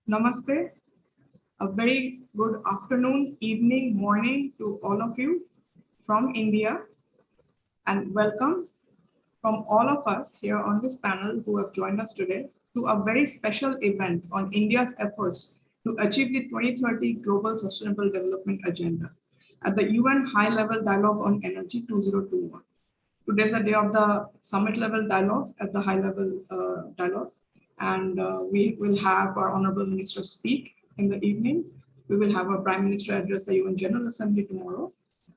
Namaste. A very good afternoon, evening, morning to all of you from India, and welcome from all of us here on this panel who have joined us today to a very special event on India's efforts to achieve the 2030 Global Sustainable Development Agenda at the UN High-Level Dialogue on Energy 2021. Today is the day of the summit-level dialogue at the high-level dialogue, and we will have our Honorable Minister speak in the evening. We will have our Prime Minister address the UN General Assembly tomorrow,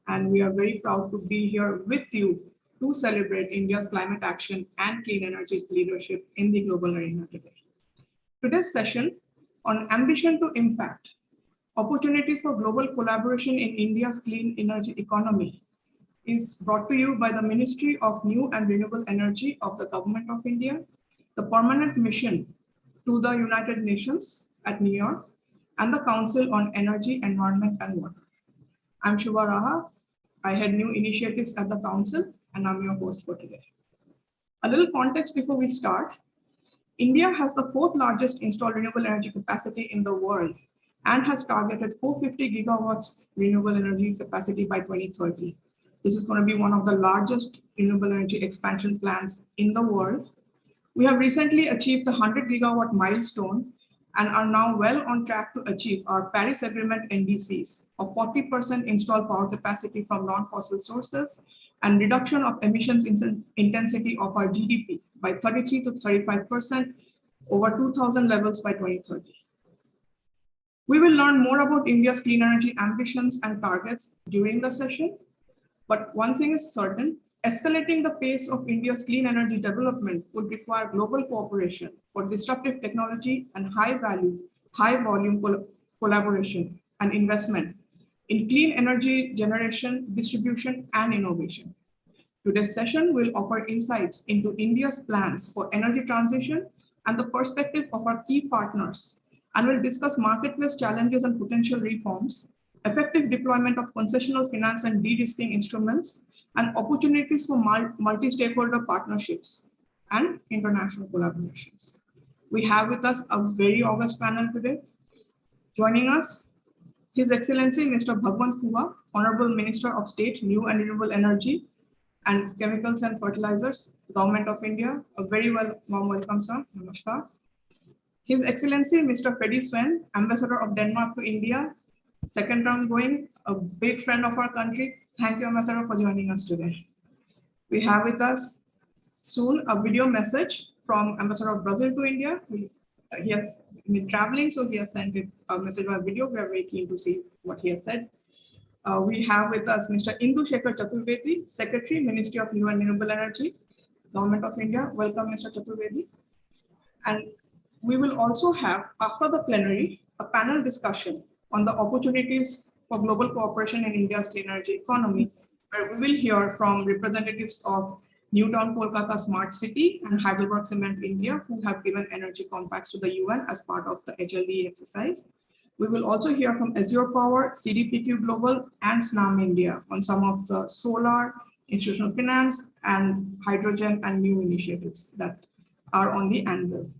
and we are very proud to be here with you to celebrate India's climate action and clean energy leadership in the global arena today. Today's session on ambition to impact, opportunities for global collaboration in India's clean energy economy is brought to you by the Ministry of New and Renewable Energy of the Government of India, the Permanent Mission to the United Nations at New York, and the Council on Energy, Environment and Water. I'm Shubha Raha. I head new initiatives at the Council, and I'm your host for today. A little context before we start. India has the fourth largest installed renewable energy capacity in the world and has targeted 450 gigawatts renewable energy capacity by 2030. This is going to be one of the largest renewable energy expansion plans in the world. We have recently achieved the 100 gigawatt milestone and are now well on track to achieve our Paris Agreement NDCs of 40% installed power capacity from non-fossil sources and reduction of emissions intensity of our GDP by 33 to 35% over 2000 levels by 2030. We will learn more about India's clean energy ambitions and targets during the session. But one thing is certain, escalating the pace of India's clean energy development would require global cooperation for disruptive technology and high-value, high-volume collaboration and investment in clean energy generation, distribution, and innovation. Today's session will offer insights into India's plans for energy transition and the perspective of our key partners, and will discuss marketplace challenges and potential reforms, effective deployment of concessional finance and de-risking instruments, and opportunities for multi-stakeholder partnerships and international collaborations. We have with us a very august panel today. Joining us, His Excellency Mr. Bhagwant Kuba, Honorable Minister of State, New and Renewable Energy and Chemicals and Fertilizers, Government of India. A very warm welcome, sir. Namaskar. His Excellency Mr. Freddy Sven, Ambassador of Denmark to India, second term going, a big friend of our country. Thank you, Ambassador, for joining us today. We have with us soon a video message from Ambassador of Brazil to India. He has been traveling, so he has sent a message by video. We are very keen to see what he has said. We have with us Mr. Indu Shekhar Chaturvedi, Secretary, Ministry of New and Renewable Energy, Government of India. Welcome, Mr. Chaturvedi. And we will also have, after the plenary, a panel discussion on the opportunities for global cooperation in India's clean energy economy, where we will hear from representatives of Newtown Kolkata Smart City and Heidelberg Cement India, who have given energy compacts to the UN as part of the HLDE exercise. We will also hear from Azure Power, CDPQ Global, and SNAM India on some of the solar, institutional finance, and hydrogen and new initiatives that are on the anvil.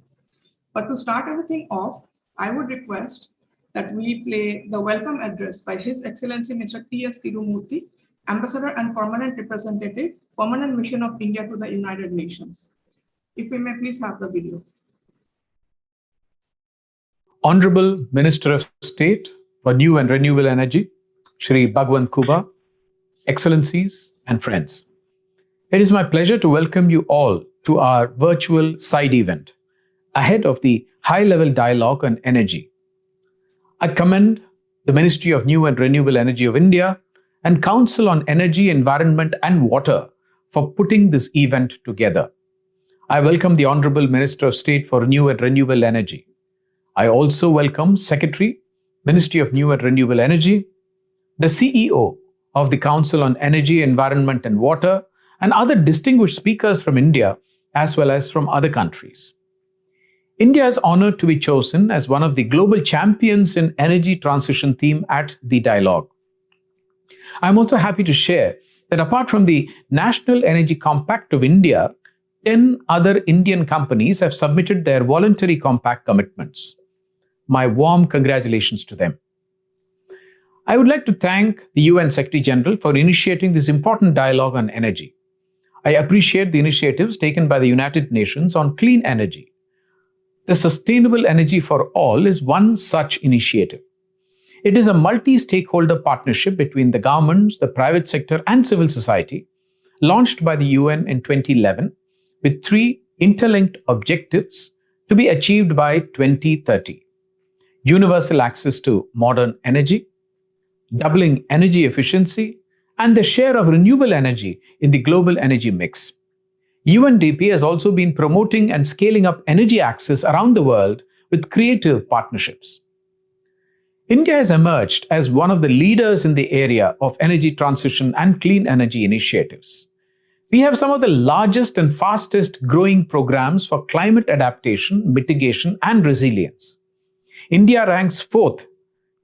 But to start everything off, I would request that we play the welcome address by His Excellency Mr. T.S. Tirumurti, Ambassador and Permanent Representative, Permanent Mission of India to the United Nations. If we may please have the video. Honorable Minister of State for New and Renewable Energy, Shri Bhagwant Kuba, Excellencies and friends. It is my pleasure to welcome you all to our virtual side event ahead of the high-level dialogue on energy. I commend the Ministry of New and Renewable Energy of India and Council on Energy, Environment and Water for putting this event together. I welcome the Honorable Minister of State for New and Renewable Energy. I also welcome Secretary, Ministry of New and Renewable Energy, the CEO of the Council on Energy, Environment and Water, and other distinguished speakers from India as well as from other countries. India is honored to be chosen as one of the global champions in energy transition theme at the dialogue. I'm also happy to share that apart from the National Energy Compact of India, 10 other Indian companies have submitted their voluntary compact commitments. my warm congratulations to them. I would like to thank the UN Secretary General for initiating this important dialogue on energy. I appreciate the initiatives taken by the United Nations on clean energy. The Sustainable Energy for All is one such initiative. It is a multi-stakeholder partnership between the governments, the private sector, and civil society, launched by the UN in 2011, with 3 interlinked objectives to be achieved by 2030. Universal access to modern energy, doubling energy efficiency, and the share of renewable energy in the global energy mix. UNDP has also been promoting and scaling up energy access around the world with creative partnerships. India has emerged as one of the leaders in the area of energy transition and clean energy initiatives. We have some of the largest and fastest growing programs for climate adaptation, mitigation, and resilience. India ranks 4th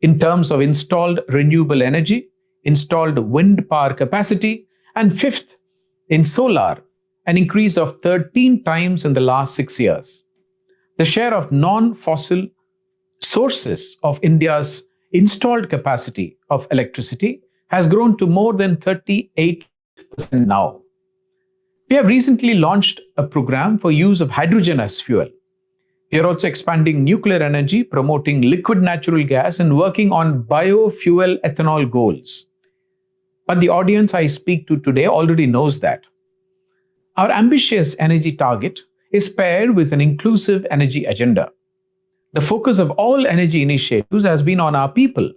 in terms of installed renewable energy, installed wind power capacity, and 5th in solar, an increase of 13 times in the last 6 years. The share of non-fossil sources of India's installed capacity of electricity has grown to more than 38% now. We have recently launched a program for use of hydrogen as fuel. We are also expanding nuclear energy, promoting liquid natural gas, and working on biofuel ethanol goals. But the audience I speak to today already knows that. Our ambitious energy target is paired with an inclusive energy agenda. The focus of all energy initiatives has been on our people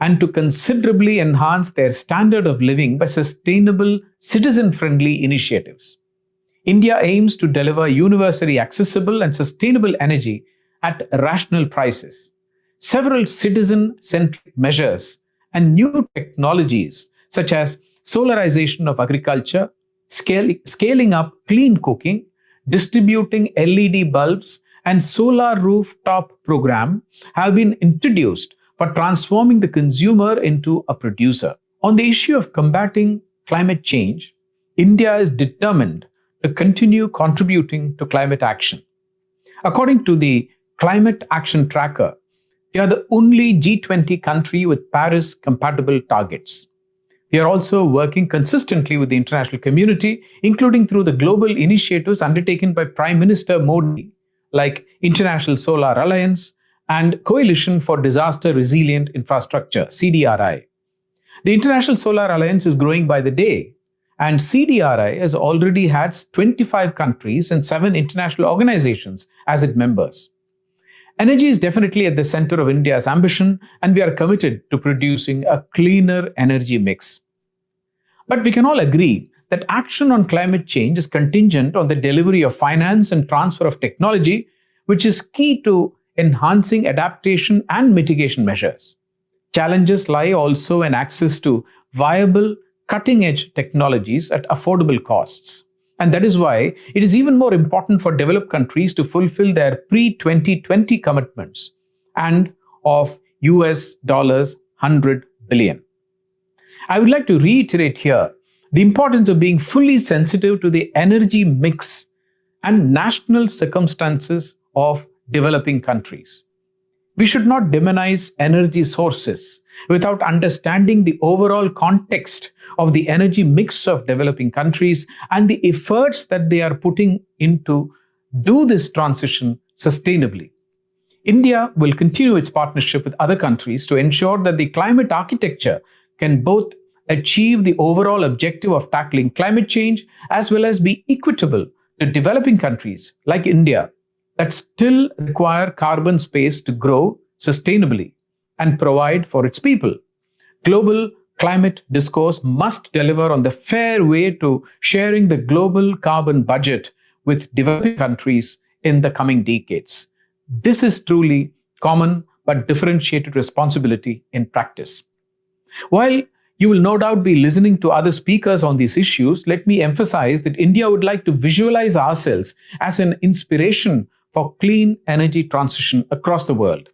and to considerably enhance their standard of living by sustainable, citizen-friendly initiatives. India aims to deliver universally accessible and sustainable energy at rational prices. Several citizen-centric measures and new technologies such as solarization of agriculture, scaling up clean cooking, distributing LED bulbs, and solar rooftop program have been introduced for transforming the consumer into a producer. On the issue of combating climate change, India is determined to continue contributing to climate action. According to the Climate Action Tracker, we are the only G20 country with Paris-compatible targets. We are also working consistently with the international community, including through the global initiatives undertaken by Prime Minister Modi, like International Solar Alliance and Coalition for Disaster Resilient Infrastructure, CDRI. The International Solar Alliance is growing by the day, and CDRI has already had 25 countries and 7 international organizations as its members. Energy is definitely at the center of India's ambition, and we are committed to producing a cleaner energy mix. But we can all agree that action on climate change is contingent on the delivery of finance and transfer of technology, which is key to enhancing adaptation and mitigation measures. Challenges lie also in access to viable, cutting-edge technologies at affordable costs. And that is why it is even more important for developed countries to fulfill their pre-2020 commitments and of $100 billion. I would like to reiterate here the importance of being fully sensitive to the energy mix and national circumstances of developing countries. We should not demonize energy sources without understanding the overall context of the energy mix of developing countries and the efforts that they are putting into do this transition sustainably. India will continue its partnership with other countries to ensure that the climate architecture can both achieve the overall objective of tackling climate change as well as be equitable to developing countries like India that still require carbon space to grow sustainably and provide for its people. Global climate discourse must deliver on the fair way to sharing the global carbon budget with developing countries in the coming decades. This is truly common but differentiated responsibility in practice. While you will no doubt be listening to other speakers on these issues, let me emphasize that India would like to visualize ourselves as an inspiration for clean energy transition across the world.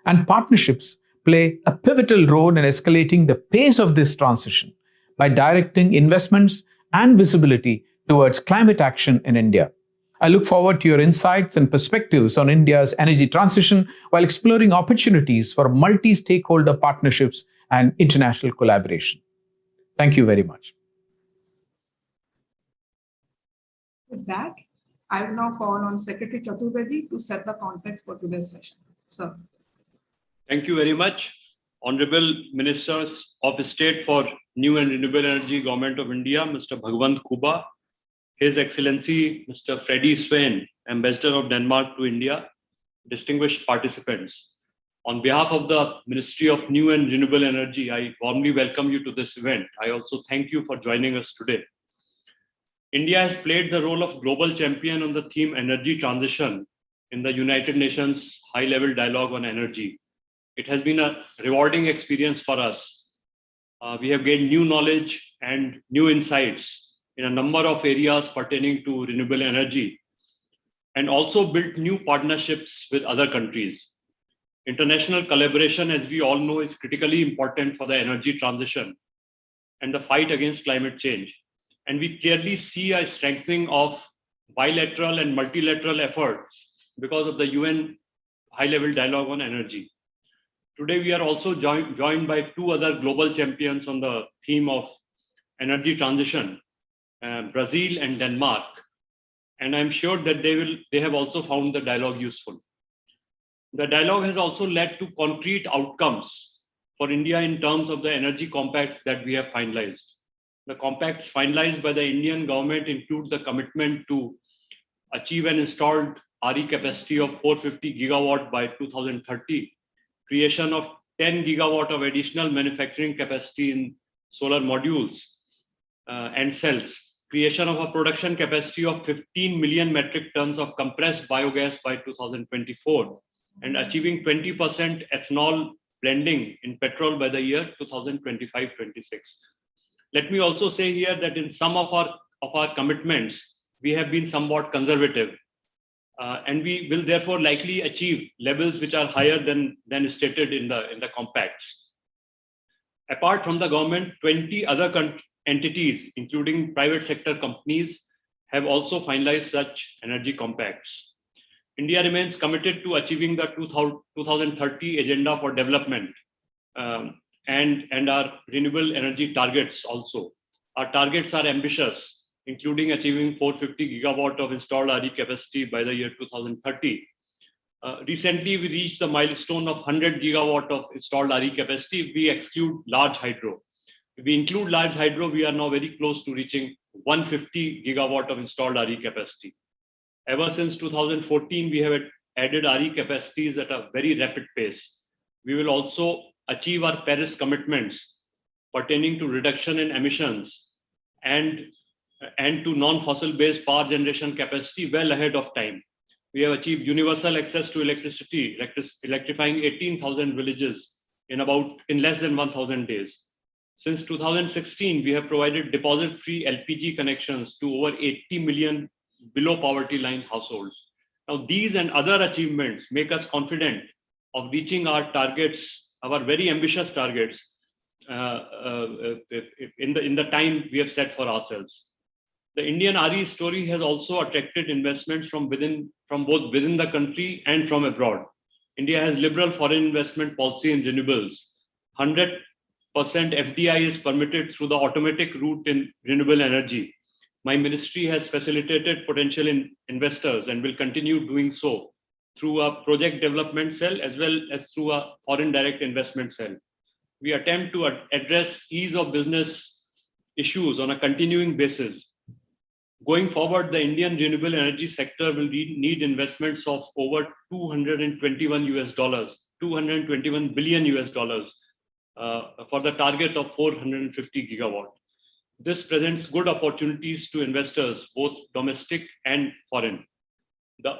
And partnerships play a pivotal role in escalating the pace of this transition by directing investments and visibility towards climate action in India. I look forward to your insights and perspectives on India's energy transition while exploring opportunities for multi-stakeholder partnerships and international collaboration. Thank you very much. With that, I will now call on Secretary Chaturvedi to set the context for today's session. Sir. Thank you very much. Honorable Ministers of State for New and Renewable Energy, Government of India, Mr. Bhagwant Kuba, His Excellency Mr. Freddie Swain, Ambassador of Denmark to India, distinguished participants. On behalf of the Ministry of New and Renewable Energy, I warmly welcome you to this event. I also thank you for joining us today. India has played the role of global champion on the theme energy transition in the United Nations high-level dialogue on energy. It has been a rewarding experience for us. We have gained new knowledge and new insights in a number of areas pertaining to renewable energy, and also built new partnerships with other countries. International collaboration, as we all know, is critically important for the energy transition and the fight against climate change. And we clearly see a strengthening of bilateral and multilateral efforts because of the UN high-level dialogue on energy. Today, we are also joined by two other global champions on the theme of energy transition, Brazil and Denmark. And I'm sure that they have also found the dialogue useful. The dialogue has also led to concrete outcomes for India in terms of the energy compacts that we have finalized. The compacts finalized by the Indian government include the commitment to achieve an installed RE capacity of 450 gigawatt by 2030, creation of 10 gigawatt of additional manufacturing capacity in solar modules and cells, creation of a production capacity of 15 million metric tons of compressed biogas by 2024, and achieving 20% ethanol blending in petrol by the year 2025-26. Let me also say here that in some of our commitments, we have been somewhat conservative, and we will therefore likely achieve levels which are higher than stated in the compacts. Apart from the government, 20 other entities, including private sector companies, have also finalized such energy compacts. India remains committed to achieving the 2030 agenda for development and our renewable energy targets also. Our targets are ambitious, including achieving 450 gigawatt of installed RE capacity by the year 2030. Recently, we reached the milestone of 100 gigawatt of installed RE capacity if we exclude large hydro. If we include large hydro, we are now very close to reaching 150 gigawatt of installed RE capacity. Ever since 2014, we have added RE capacities at a very rapid pace. We will also achieve our Paris commitments pertaining to reduction in emissions and to non-fossil based power generation capacity well ahead of time. We have achieved universal access to electricity, electrifying 18,000 villages in less than 1,000 days. Since 2016, we have provided deposit-free LPG connections to over 80 million below poverty line households. Now, these and other achievements make us confident of reaching our targets, our very ambitious targets, in the time we have set for ourselves. The Indian RE story has also attracted investments from both within the country and from abroad. India has liberal foreign investment policy in renewables. 100% FDI is permitted through the automatic route in renewable energy. My ministry has facilitated potential investors and will continue doing so through a project development cell as well as through a foreign direct investment cell. We attempt to address ease of business issues on a continuing basis. Going forward, the Indian renewable energy sector will need investments of over $221 billion for the target of 450 gigawatt. This presents good opportunities to investors, both domestic and foreign.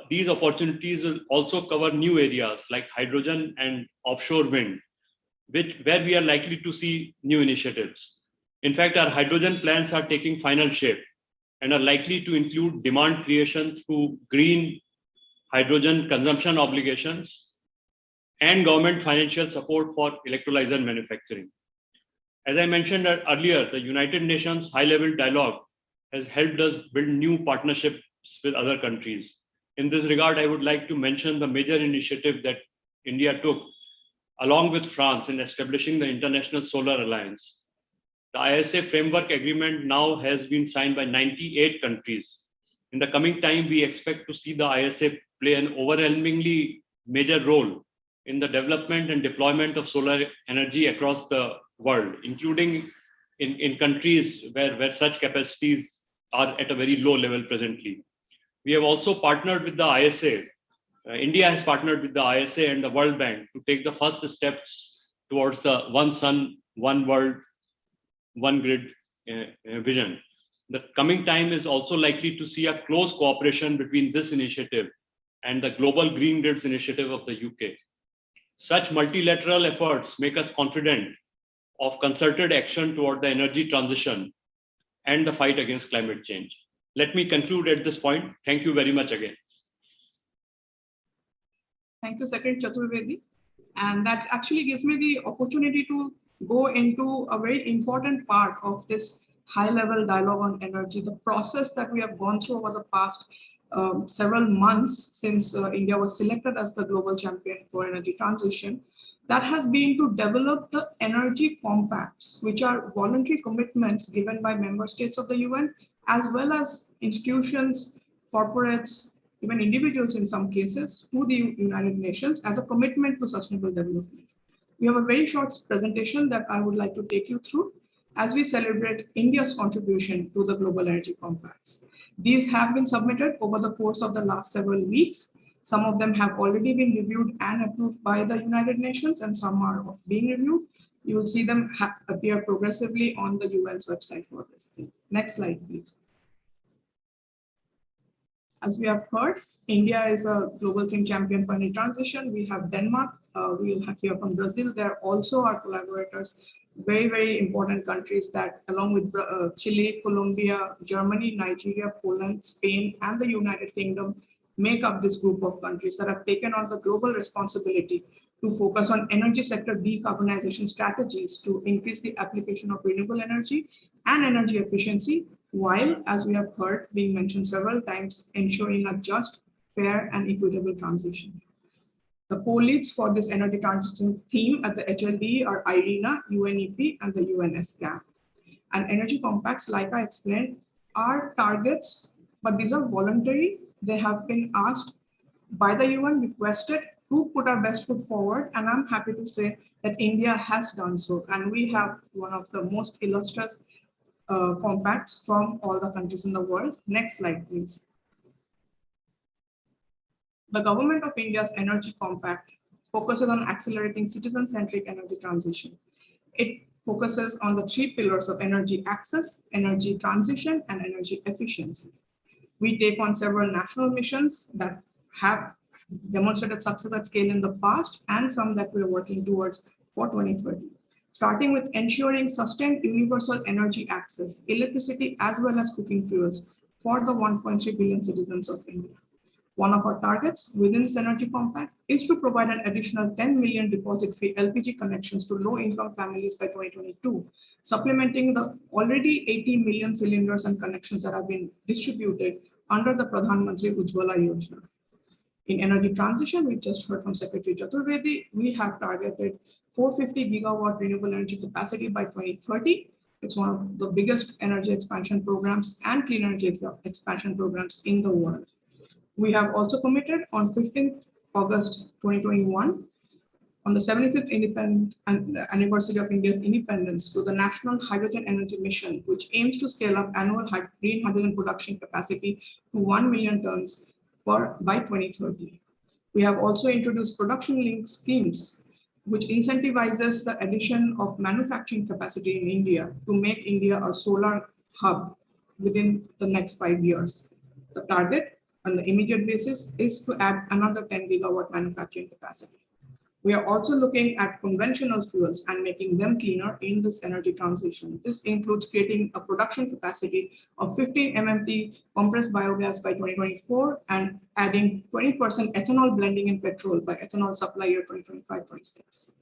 These opportunities will also cover new areas like hydrogen and offshore wind, where we are likely to see new initiatives. In fact, our hydrogen plans are taking final shape and are likely to include demand creation through green hydrogen consumption obligations and government financial support for electrolyzer manufacturing. As I mentioned earlier, the United Nations high-level dialogue has helped us build new partnerships with other countries. In this regard, I would like to mention the major initiative that India took along with France in establishing the International Solar Alliance. The ISA Framework Agreement now has been signed by 98 countries. In the coming time, we expect to see the ISA play an overwhelmingly major role in the development and deployment of solar energy across the world, including in countries where such capacities are at a very low level presently. We have also partnered with the ISA. India has partnered with the ISA and the World Bank to take the first steps towards the One Sun, One World, One Grid vision. The coming time is also likely to see a close cooperation between this initiative and the Global Green Grids initiative of the UK. Such multilateral efforts make us confident of concerted action toward the energy transition and the fight against climate change. Let me conclude at this point. Thank you very much again. Thank you, Secretary Chaturvedi. And that actually gives me the opportunity to go into a very important part of this high-level dialogue on energy, the process that we have gone through over the past several months since India was selected as the global champion for energy transition. That has been to develop the energy compacts, which are voluntary commitments given by member states of the UN, as well as institutions, corporates, even individuals in some cases, to the United Nations as a commitment to sustainable development. We have a very short presentation that I would like to take you through as we celebrate India's contribution to the Global Energy Compacts. These have been submitted over the course of the last several weeks. Some of them have already been reviewed and approved by the United Nations, and some are being reviewed. You will see them appear progressively on the UN's website for this thing. Next slide, please. As we have heard, India is a global think champion for energy transition. We have Denmark, we will hear from Brazil. They're also our collaborators, very, very important countries that along with Chile, Colombia, Germany, Nigeria, Poland, Spain, and the United Kingdom make up this group of countries that have taken on the global responsibility to focus on energy sector decarbonization strategies to increase the application of renewable energy and energy efficiency, while, as we have heard being mentioned several times, ensuring a just, fair, and equitable transition. The co-leads for this energy transition theme at the HLDE are IRENA, UNEP, and the UNSCAP. And energy compacts, like I explained, are targets, but these are voluntary. They have been asked by the UN, requested to put our best foot forward, and I'm happy to say that India has done so. And we have one of the most illustrious compacts from all the countries in the world. Next slide, please. The Government of India's Energy Compact focuses on accelerating citizen-centric energy transition. It focuses on the three pillars of energy access, energy transition, and energy efficiency. We take on several national missions that have demonstrated success at scale in the past and some that we're working towards for 2030. Starting with ensuring sustained universal energy access, electricity as well as cooking fuels for the 1.3 billion citizens of India. One of our targets within this energy compact is to provide an additional 10 million deposit-free LPG connections to low-income families by 2022, supplementing the already 80 million cylinders and connections that have been distributed under the Pradhan Mantri Ujjwala Yojana. In energy transition, we just heard from Secretary Chaturvedi, we have targeted 450 gigawatt renewable energy capacity by 2030. It's one of the biggest energy expansion programs and clean energy expansion programs in the world. We have also committed on 15th August 2021, on the 75th anniversary of India's independence, to the National Hydrogen Energy Mission, which aims to scale up annual green hydrogen production capacity to 1 million tons by 2030. We have also introduced production-linked schemes, which incentivizes the addition of manufacturing capacity in India to make India a solar hub within the next 5 years. The target on the immediate basis is to add another 10 gigawatt manufacturing capacity. We are also looking at conventional fuels and making them cleaner in this energy transition. This includes creating a production capacity of 15 MMT compressed biogas by 2024 and adding 20% ethanol blending in petrol by ethanol supply year 2025-26.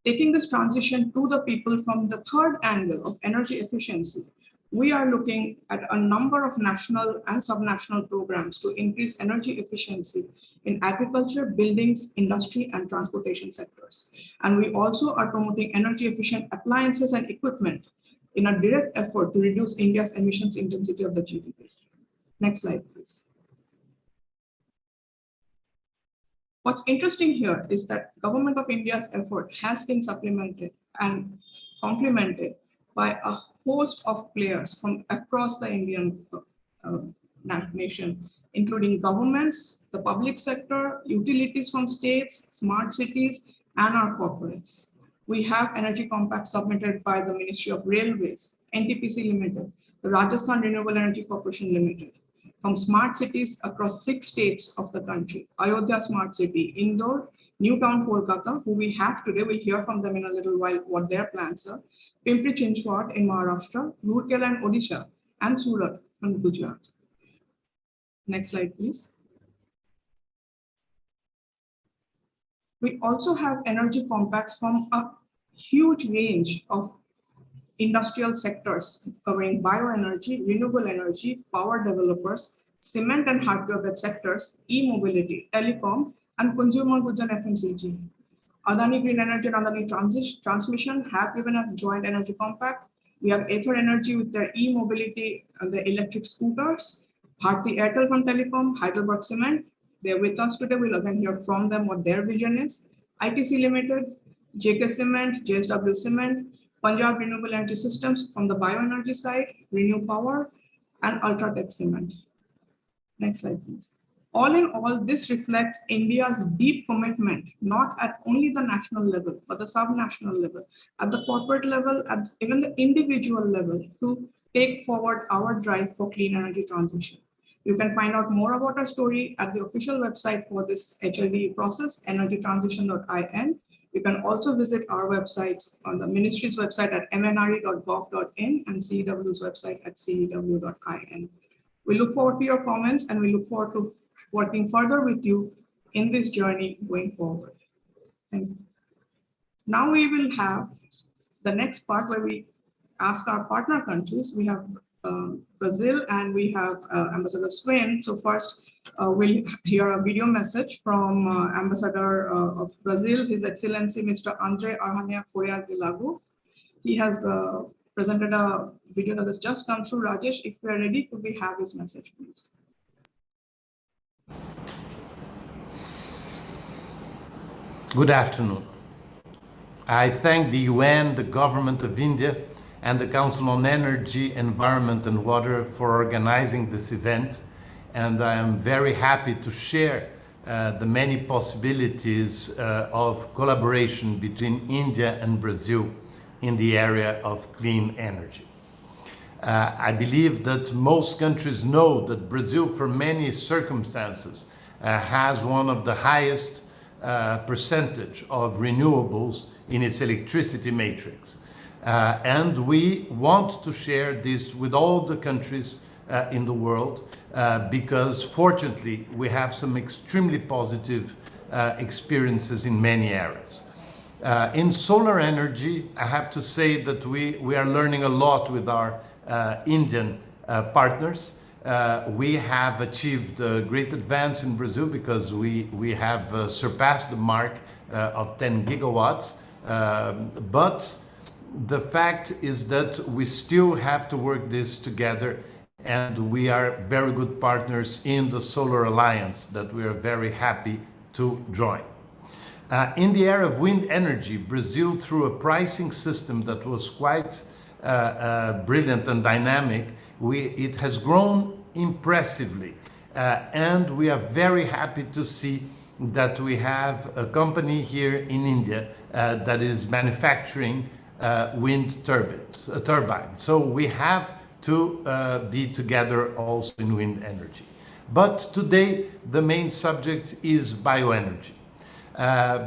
Taking this transition to the people from the third angle of energy efficiency, We are looking at a number of national and subnational programs to increase energy efficiency in agriculture, buildings, industry, and transportation sectors. And we also are promoting energy efficient appliances and equipment in a direct effort to reduce India's emissions intensity of the GDP. Next slide, please. What's interesting here is that Government of India's effort has been supplemented and complemented by a host of players from across the Indian nation, including governments, the public sector, utilities from states, smart cities, and our corporates. We have energy compact submitted by the Ministry of Railways, NTPC Limited, the Rajasthan Renewable Energy Corporation Limited, from smart cities across 6 states of the country: Ayodhya Smart City, Indore, New Town Kolkata, who we have today. We'll hear from them in a little while what their plans are. Pimpri Chinchwad in Maharashtra, Roorkela and Odisha, and Surat from Gujarat. Next slide, please. We also have energy compacts from a huge range of industrial sectors covering bioenergy, renewable energy, power developers, cement and hardware bed sectors, e-mobility, telecom, and consumer goods and FMCG. Adani Green Energy and Adani Transmission have given a joint energy compact. We have Ather Energy with their e-mobility and the electric scooters, Bharti Airtel from Telecom, Heidelberg Cement. They're with us today. We'll again hear from them what their vision is. ITC Limited, JK Cement, JSW Cement, Punjab Renewable Energy Systems from the bioenergy side, Renew Power, and Ultratech Cement. Next slide, please. All in all, this reflects India's deep commitment, not at only the national level, but the subnational level, at the corporate level, at even the individual level, to take forward our drive for clean energy transition. You can find out more about our story at the official website for this HLDE process, energytransition.in. You can also visit our websites on the ministry's website at mnre.gov.in and CEW's website at cew.in. We look forward to your comments and we look forward to working further with you in this journey going forward. Thank you. Now we will have the next part where we ask our partner countries. We have Brazil and we have Ambassador Swain. So first we'll hear a video message from Ambassador of Brazil, His Excellency Mr. Andre Arrhania Correa de Lago. He has presented a video that has just come through. Rajesh, if we are ready, could we have his message, please? Good afternoon. I thank the UN, the Government of India, and the Council on Energy, Environment and Water for organizing this event. And I am very happy to share the many possibilities of collaboration between India and Brazil in the area of clean energy. I believe that most countries know that Brazil, for many circumstances, has one of the highest percentage of renewables in its electricity matrix. And we want to share this with all the countries in the world because fortunately we have some extremely positive experiences in many areas. In solar energy, I have to say that we are learning a lot with our Indian partners. We have achieved a great advance in Brazil because we have surpassed the mark of 10 gigawatts. But the fact is that we still have to work this together, and we are very good partners in the Solar Alliance that we are very happy to join. In the area of wind energy, Brazil, through a pricing system that was quite brilliant and dynamic, it has grown impressively. And we are very happy to see that we have a company here in India that is manufacturing wind turbines. So we have to be together also in wind energy. But today, the main subject is bioenergy.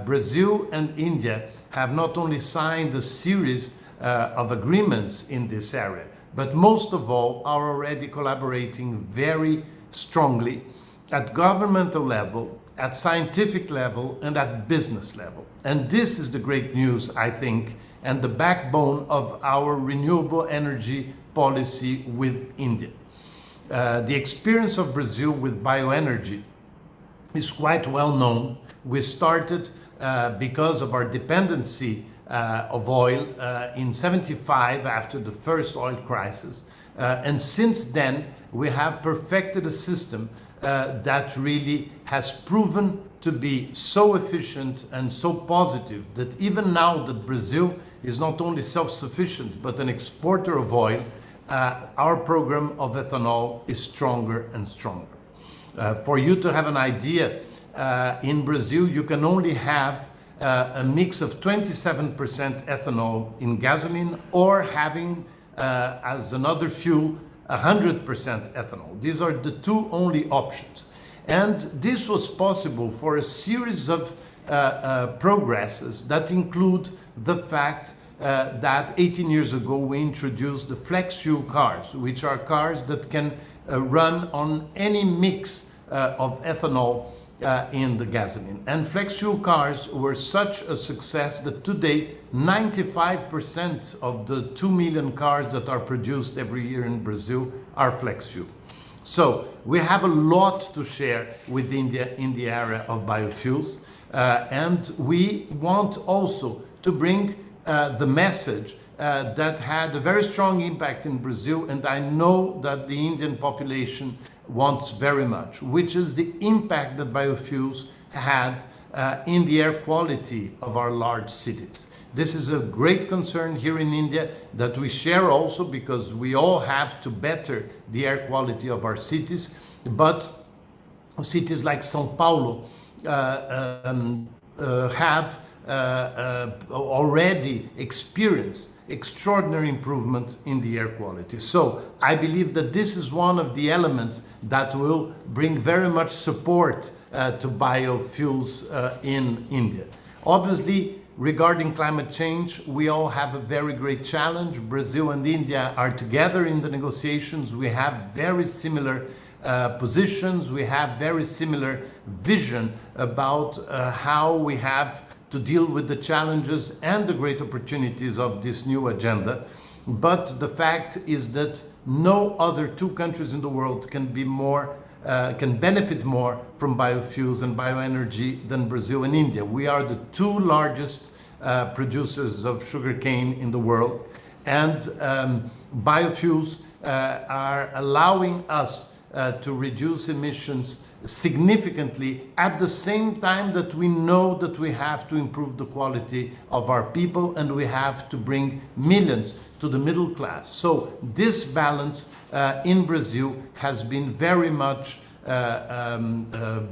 Brazil and India have not only signed a series of agreements in this area, but most of all are already collaborating very strongly at governmental level, at scientific level, and at business level. And this is the great news, I think, and the backbone of our renewable energy policy with India. The experience of Brazil with bioenergy is quite well known. We started because of our dependency of oil in '75 after the first oil crisis. And since then, we have perfected a system that really has proven to be so efficient and so positive that even now that Brazil is not only self-sufficient but an exporter of oil, our program of ethanol is stronger and stronger. For you to have an idea, in Brazil you can only have a mix of 27% ethanol in gasoline or having as another fuel 100% ethanol. These are the two only options. And this was possible for a series of progresses that include the fact that 18 years ago we introduced the flex fuel cars, which are cars that can run on any mix of ethanol in the gasoline. And flex fuel cars were such a success that today 95% of the 2 million cars that are produced every year in Brazil are flex fuel. So we have a lot to share with India in the area of biofuels, and we want also to bring the message that had a very strong impact in Brazil, and I know that the Indian population wants very much, which is the impact that biofuels had in the air quality of our large cities. This is a great concern here in India that we share also because we all have to better the air quality of our cities. But cities like São Paulo have already experienced extraordinary improvement in the air quality. So I believe that this is one of the elements that will bring very much support to biofuels in India. Obviously, regarding climate change, we all have a very great challenge. Brazil and India are together in the negotiations. We have very similar positions. We have very similar vision about how we have to deal with the challenges and the great opportunities of this new agenda. But the fact is that no other two countries in the world can be more can benefit more from biofuels and bioenergy than Brazil and India. We are the two largest producers of sugarcane in the world, and biofuels are allowing us to reduce emissions significantly at the same time that we know that we have to improve the quality of our people and we have to bring millions to the middle class. So this balance in Brazil has been very much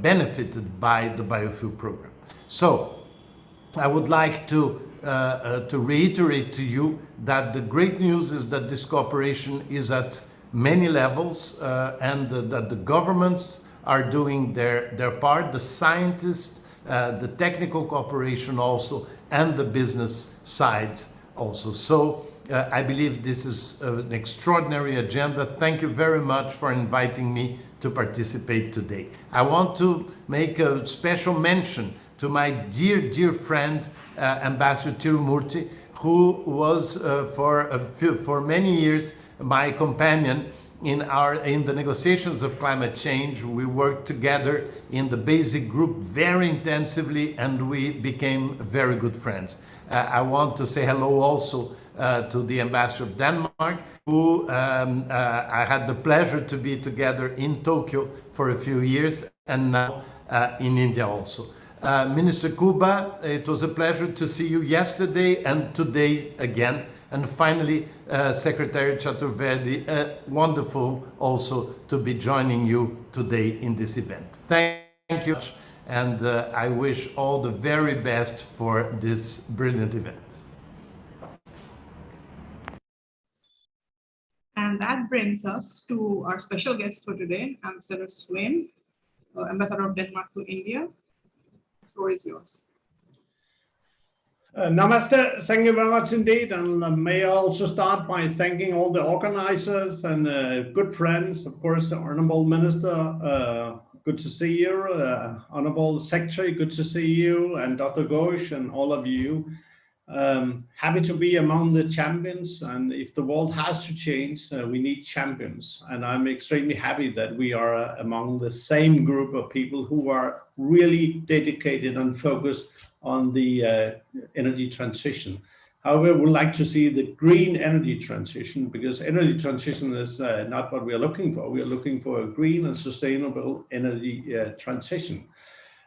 benefited by the biofuel program. So I would like to reiterate to you that the great news is that this cooperation is at many levels and that the governments are doing their part, the scientists, the technical cooperation also, and the business side also. So I believe this is an extraordinary agenda. Thank you very much for inviting me to participate today. I want to make a special mention to my dear friend, Ambassador Tirumurti, who was for many years my companion in the negotiations of climate change. We worked together in the basic group very intensively, and we became very good friends. I want to say hello also to the Ambassador of Denmark, who I had the pleasure to be together in Tokyo for a few years, and now in India also. Minister Kuba, it was a pleasure to see you yesterday and today again. And finally, Secretary Chaturvedi, wonderful also to be joining you today in this event. Thank you, and I wish all the very best for this brilliant event. And that brings us to our special guest for today, Ambassador Swain, Ambassador of Denmark to India. The floor is yours. Namaste, thank you very much indeed, and may I also start by thanking all the organizers and good friends, of course, Honorable Minister, good to see you, Honorable Secretary, good to see you, and Dr. Ghosh and all of you. Happy to be among the champions, and if the world has to change, we need champions. And I'm extremely happy that we are among the same group of people who are really dedicated and focused on the energy transition. However, we'd like to see the green energy transition, because energy transition is not what we are looking for. We are looking for a green and sustainable energy transition.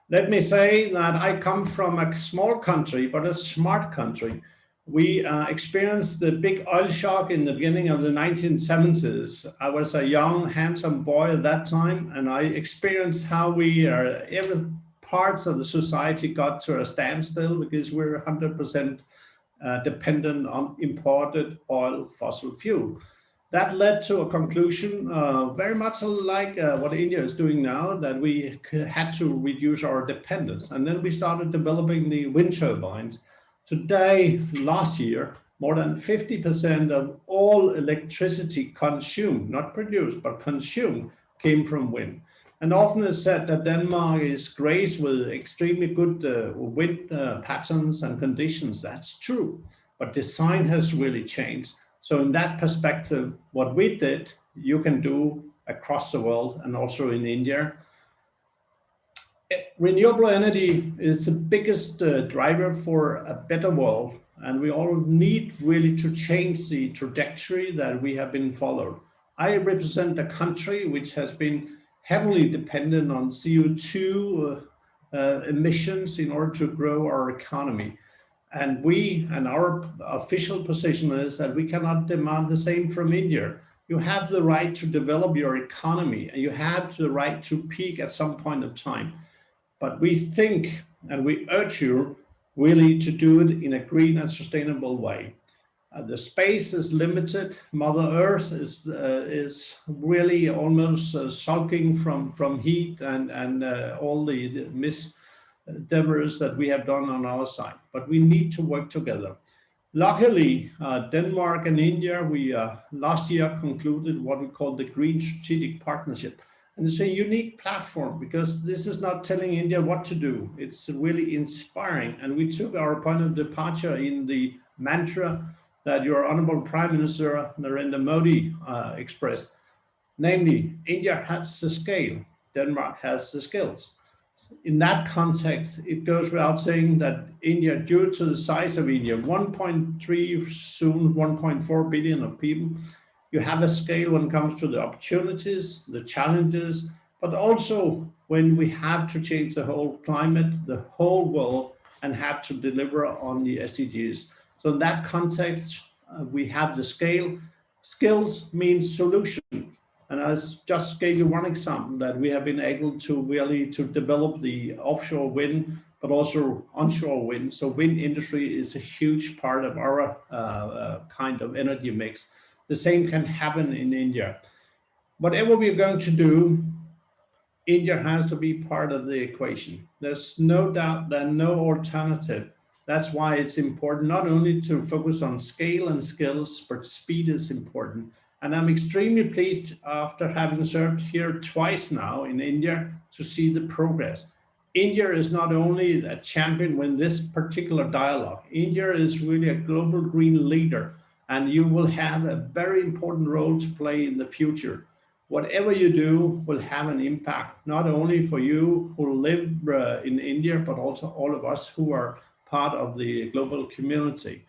Let me say that I come from a small country, but a smart country. We experienced the big oil shock in the beginning of the 1970s. I was a young, handsome boy at that time, and I experienced how every parts of the society got to a standstill because we're 100% dependent on imported oil, fossil fuel. That led to a conclusion very much like what India is doing now, that we had to reduce our dependence. And then we started developing the wind turbines. Today, last year, more than 50% of all electricity consumed, not produced, but consumed, came from wind. And often it's said that Denmark is graced with extremely good wind patterns and conditions. That's true, but design has really changed. So in that perspective, what we did, you can do across the world and also in India. Renewable energy is the biggest driver for a better world, and we all need really to change the trajectory that we have been followed. I represent a country which has been heavily dependent on CO2 emissions in order to grow our economy. And our official position is that we cannot demand the same from India. You have the right to develop your economy, and you have the right to peak at some point of time. But we think, and we urge you really to do it in a green and sustainable way. The space is limited. Mother Earth is really almost sulking from heat and all the endeavors that we have done on our side, but we need to work together. Luckily, Denmark and India, we last year concluded what we call the Green Strategic Partnership. And it's a unique platform because this is not telling India what to do. It's really inspiring. And we took our point of departure in the mantra that your Honorable Prime Minister Narendra Modi expressed. Namely, India has the scale, Denmark has the skills. In that context, it goes without saying that India, due to the size of India, 1.3, soon 1.4 billion of people, you have a scale when it comes to the opportunities, the challenges, but also when we have to change the whole climate, the whole world, and have to deliver on the SDGs. So in that context, we have the scale. Skills means solutions. And I just gave you one example that we have been able to really to develop the offshore wind, but also onshore wind. So wind industry is a huge part of our kind of energy mix. The same can happen in India. Whatever we're going to do, India has to be part of the equation. There's no doubt that no alternative. That's why it's important not only to focus on scale and skills, but speed is important. And I'm extremely pleased after having served here twice now in India to see the progress. India is not only a champion in this particular dialogue, India is really a global green leader, and you will have a very important role to play in the future. Whatever you do will have an impact, not only for you who live in India, but also all of us who are part of the global community.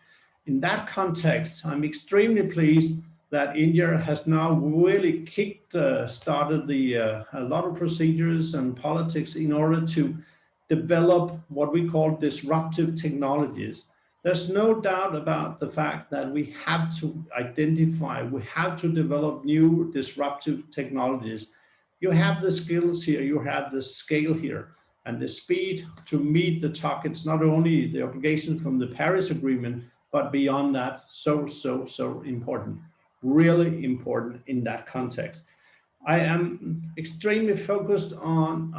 In that context, I'm extremely pleased that India has now really started a lot of procedures and politics in order to develop what we call disruptive technologies. There's no doubt about the fact that we have to identify, we have to develop new disruptive technologies. You have the skills here, you have the scale here, and the speed to meet the targets, not only the obligations from the Paris Agreement, but beyond that, so important. Really important in that context. I am extremely focused on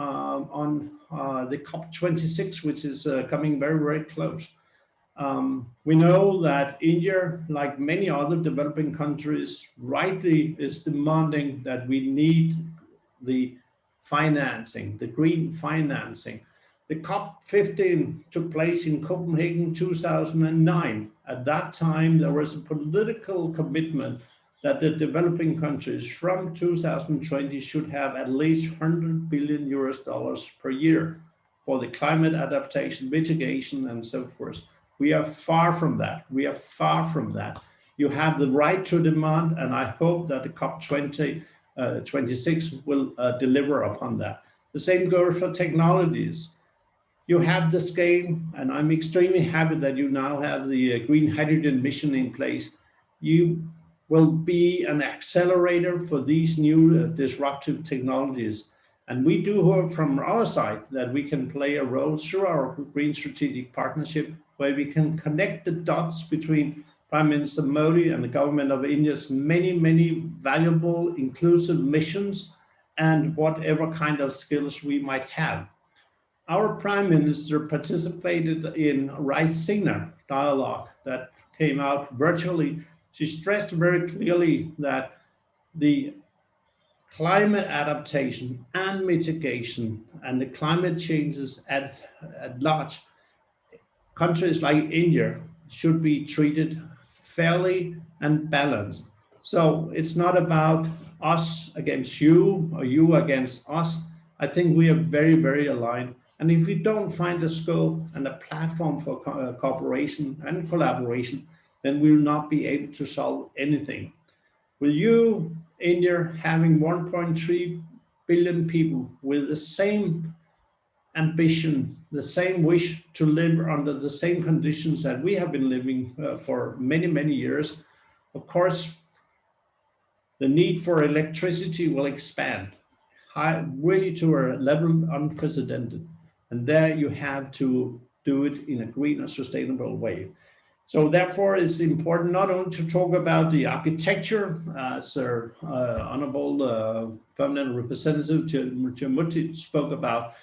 the COP26, which is coming very, very close. We know that India, like many other developing countries, rightly is demanding that we need the financing, the green financing. The COP15 took place in Copenhagen 2009. At that time, there was a political commitment that the developing countries from 2020 should have at least $100 billion per year for the climate adaptation, mitigation, and so forth. We are far from that. We are far from that. You have the right to demand, and I hope that the COP26 will deliver upon that. The same goes for technologies. You have the scale, and I'm extremely happy that you now have the green hydrogen mission in place. You will be an accelerator for these new disruptive technologies. And we do hope from our side that we can play a role through our Green Strategic Partnership, where we can connect the dots between Prime Minister Modi and the government of India's many, many valuable, inclusive missions and whatever kind of skills we might have. Our Prime Minister participated in Raisina dialogue that came out virtually. She stressed very clearly that the climate adaptation and mitigation and the climate changes at large, countries like India should be treated fairly and balanced. So it's not about us against you or you against us. I think we are very, very aligned. And if we don't find a scope and a platform for cooperation and collaboration, then we will not be able to solve anything. With you, India, having 1.3 billion people with the same ambition, the same wish to live under the same conditions that we have been living for many, many years, of course, the need for electricity will expand really to a level unprecedented. And there you have to do it in a green and sustainable way. So therefore, it's important not only to talk about the architecture, as Honorable Permanent Representative Murthy spoke about.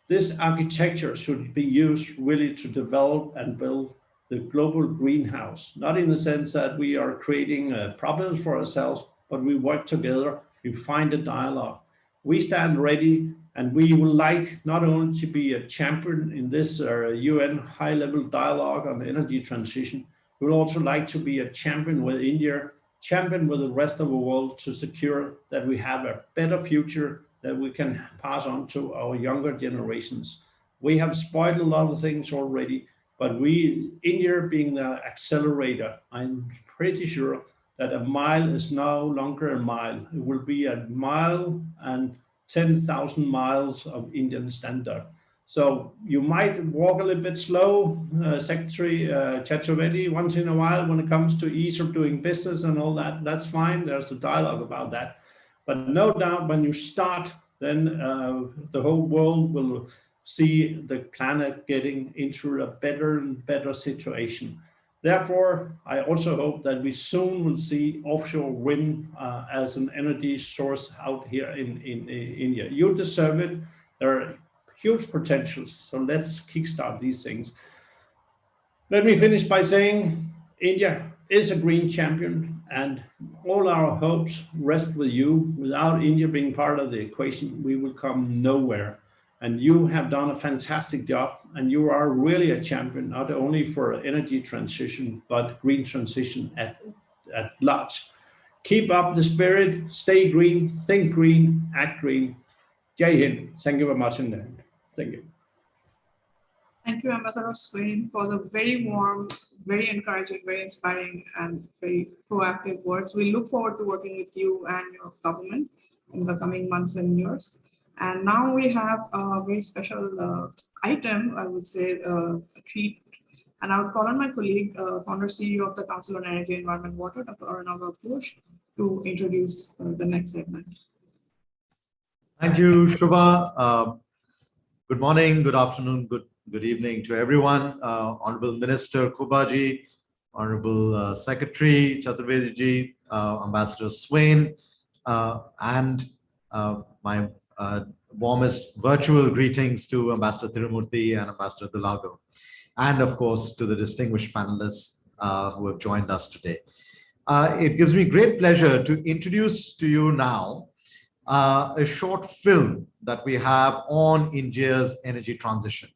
This architecture should be used really to develop and build the global greenhouse, not in the sense that we are creating problems for ourselves, but we work together, we find a dialogue. We stand ready, and we would like not only to be a champion in this UN high-level dialogue on the energy transition, we would also like to be a champion with India, champion with the rest of the world to secure that we have a better future that we can pass on to our younger generations. We have spoiled a lot of things already, but India being the accelerator, I'm pretty sure that a mile is no longer a mile. It will be a mile and 10,000 miles of Indian standard. So you might walk a little bit slow, Secretary Chaturvedi, once in a while when it comes to ease of doing business and all that. That's fine. There's a dialogue about that. But no doubt when you start, then the whole world will see the planet getting into a better and better situation. Therefore, I also hope that we soon will see offshore wind as an energy source out here in India. You deserve it. There are huge potentials. So let's kickstart these things. Let me finish by saying India is a green champion, and all our hopes rest with you. Without India being part of the equation, we will come nowhere. And you have done a fantastic job, and you are really a champion, not only for energy transition, but green transition at large. Keep up the spirit, stay green, think green, act green. Jai Hind. Thank you very much indeed. Thank you. Thank you, Ambassador Swain, for the very warm, very encouraging, very inspiring, and very proactive words. We look forward to working with you and your government in the coming months and years. And now we have a very special item, I would say, a treat. And I would call on my colleague, founder CEO of the Council on Energy, Environment, Water, Dr. Arnav Ghosh, to introduce the next segment. Thank you, Shubha. Good morning, good afternoon, good evening to everyone. Honorable Minister Kubaji, Honorable Secretary Chaturvedi, Ambassador Swain, and my warmest virtual greetings to Ambassador Tirumurthy and Ambassador Dulago, and of course to the distinguished panelists who have joined us today. It gives me great pleasure to introduce to you now a short film that we have on India's energy transition,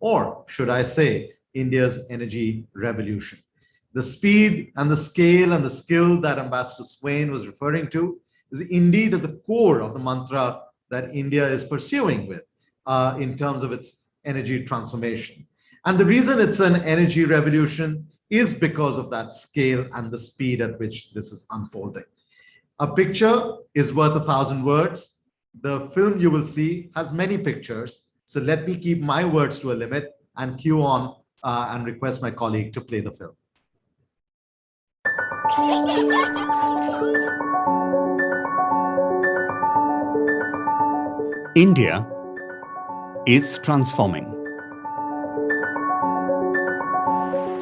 or should I say, India's energy revolution. The speed and the scale and the skill that Ambassador Swain was referring to is indeed at the core of the mantra that India is pursuing with in terms of its energy transformation. And the reason it's an energy revolution is because of that scale and the speed at which this is unfolding. A picture is worth 1,000 words. The film you will see has many pictures. So let me keep my words to a limit and cue on and request my colleague to play the film. India is transforming.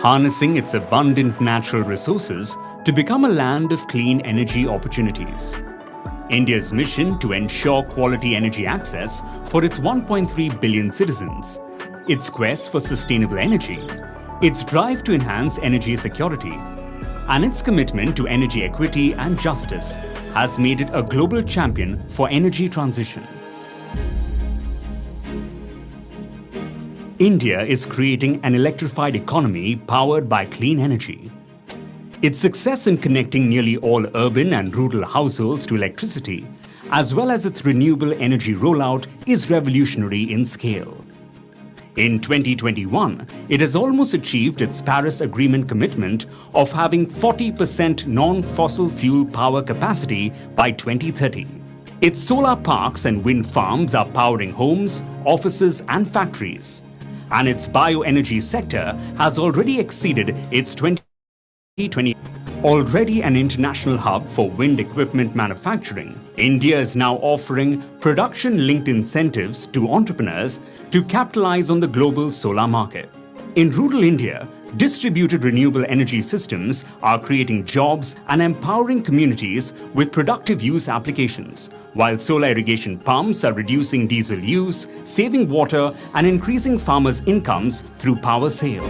Harnessing its abundant natural resources to become a land of clean energy opportunities. India's mission to ensure quality energy access for its 1.3 billion citizens, its quest for sustainable energy, its drive to enhance energy security, and its commitment to energy equity and justice has made it a global champion for energy transition. India is creating an electrified economy powered by clean energy. Its success in connecting nearly all urban and rural households to electricity, as well as its renewable energy rollout, is revolutionary in scale. In 2021, it has almost achieved its Paris Agreement commitment of having 40% non-fossil fuel power capacity by 2030. Its solar parks and wind farms are powering homes, offices, and factories. And its bioenergy sector has already exceeded its 2020. Already an international hub for wind equipment manufacturing, India is now offering production-linked incentives to entrepreneurs to capitalize on the global solar market. In rural India, distributed renewable energy systems are creating jobs and empowering communities with productive use applications, while solar irrigation pumps are reducing diesel use, saving water, and increasing farmers' incomes through power sale.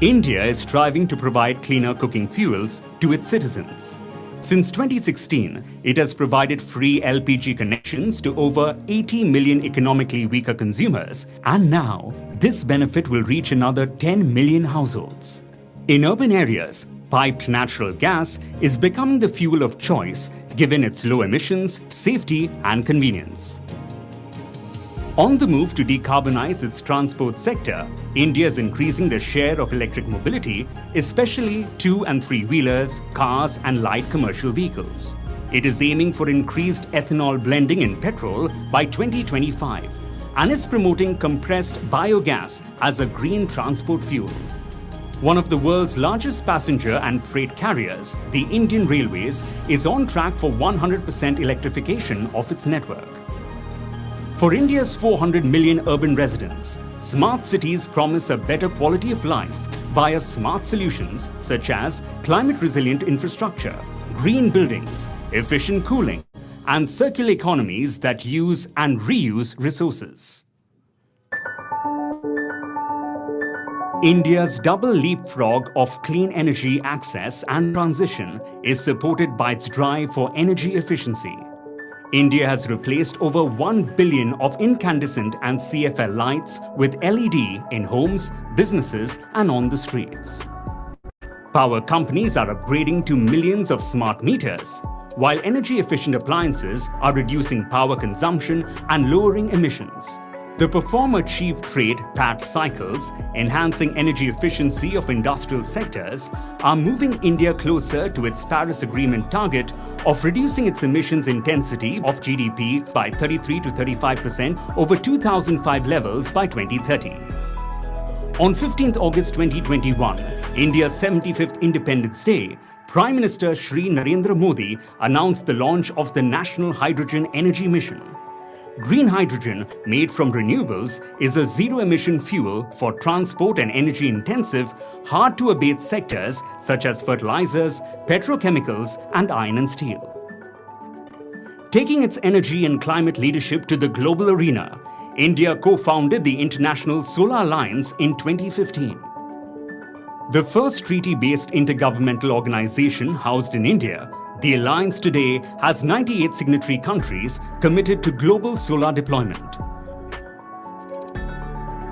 India is striving to provide cleaner cooking fuels to its citizens. Since 2016, it has provided free LPG connections to over 80 million economically weaker consumers, and now this benefit will reach another 10 million households. In urban areas, piped natural gas is becoming the fuel of choice given its low emissions, safety, and convenience. On the move to decarbonize its transport sector, India is increasing the share of electric mobility, especially 2- and 3-wheelers, cars, and light commercial vehicles. It is aiming for increased ethanol blending in petrol by 2025 and is promoting compressed biogas as a green transport fuel. One of the world's largest passenger and freight carriers, the Indian Railways, is on track for 100% electrification of its network. For India's 400 million urban residents, smart cities promise a better quality of life via smart solutions such as climate-resilient infrastructure, green buildings, efficient cooling, and circular economies that use and reuse resources. India's double leapfrog of clean energy access and transition is supported by its drive for energy efficiency. India has replaced over 1 billion of incandescent and CFL lights with LED in homes, businesses, and on the streets. Power companies are upgrading to millions of smart meters, while energy-efficient appliances are reducing power consumption and lowering emissions. The Perform Achieve Trade PAT cycles, enhancing energy efficiency of industrial sectors, are moving India closer to its Paris Agreement target of reducing its emissions intensity of GDP by 33 to 35% over 2005 levels by 2030. On 15th August 2021, India's 75th Independence Day, Prime Minister Shri Narendra Modi announced the launch of the National Hydrogen Energy Mission. Green hydrogen, made from renewables, is a zero-emission fuel for transport and energy-intensive, hard-to-abate sectors such as fertilizers, petrochemicals, and iron and steel. Taking its energy and climate leadership to the global arena, India co-founded the International Solar Alliance in 2015. The first treaty-based intergovernmental organization housed in India, the Alliance today has 98 signatory countries committed to global solar deployment.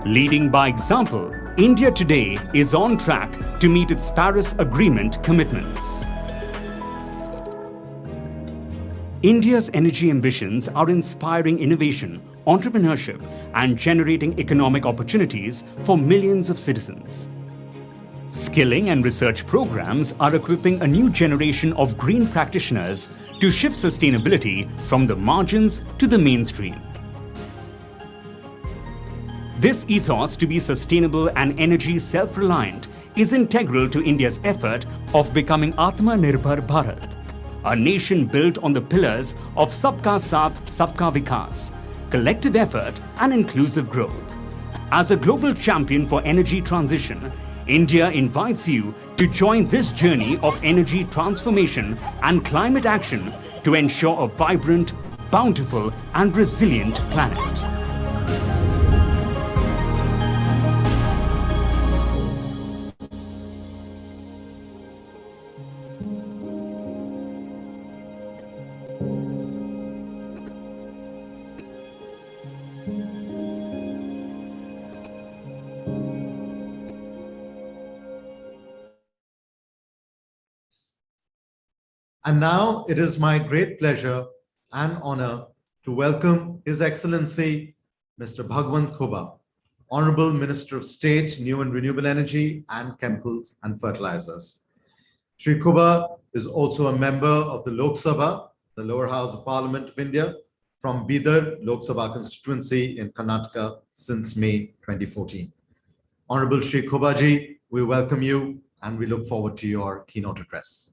Leading by example, India today is on track to meet its Paris Agreement commitments. India's energy ambitions are inspiring innovation, entrepreneurship, and generating economic opportunities for millions of citizens. Skilling and research programs are equipping a new generation of green practitioners to shift sustainability from the margins to the mainstream. This ethos to be sustainable and energy self-reliant is integral to India's effort of becoming Atma-Nirbhar Bharat, a nation built on the pillars of Sabka Saath, Sabka Vikas, collective effort and inclusive growth. As a global champion for energy transition, India invites you to join this journey of energy transformation and climate action to ensure a vibrant, bountiful and resilient planet. And now it is my great pleasure and honor to welcome His Excellency Mr. Bhagwant Khubha, Honorable Minister of State, New and Renewable Energy and Chemicals and Fertilizers. Shri Khubha is also a member of the Lok Sabha, the lower house of Parliament of India, from Bidar Lok Sabha constituency in Karnataka since May 2014. Honorable Shri Khubha ji, we welcome you and we look forward to your keynote address.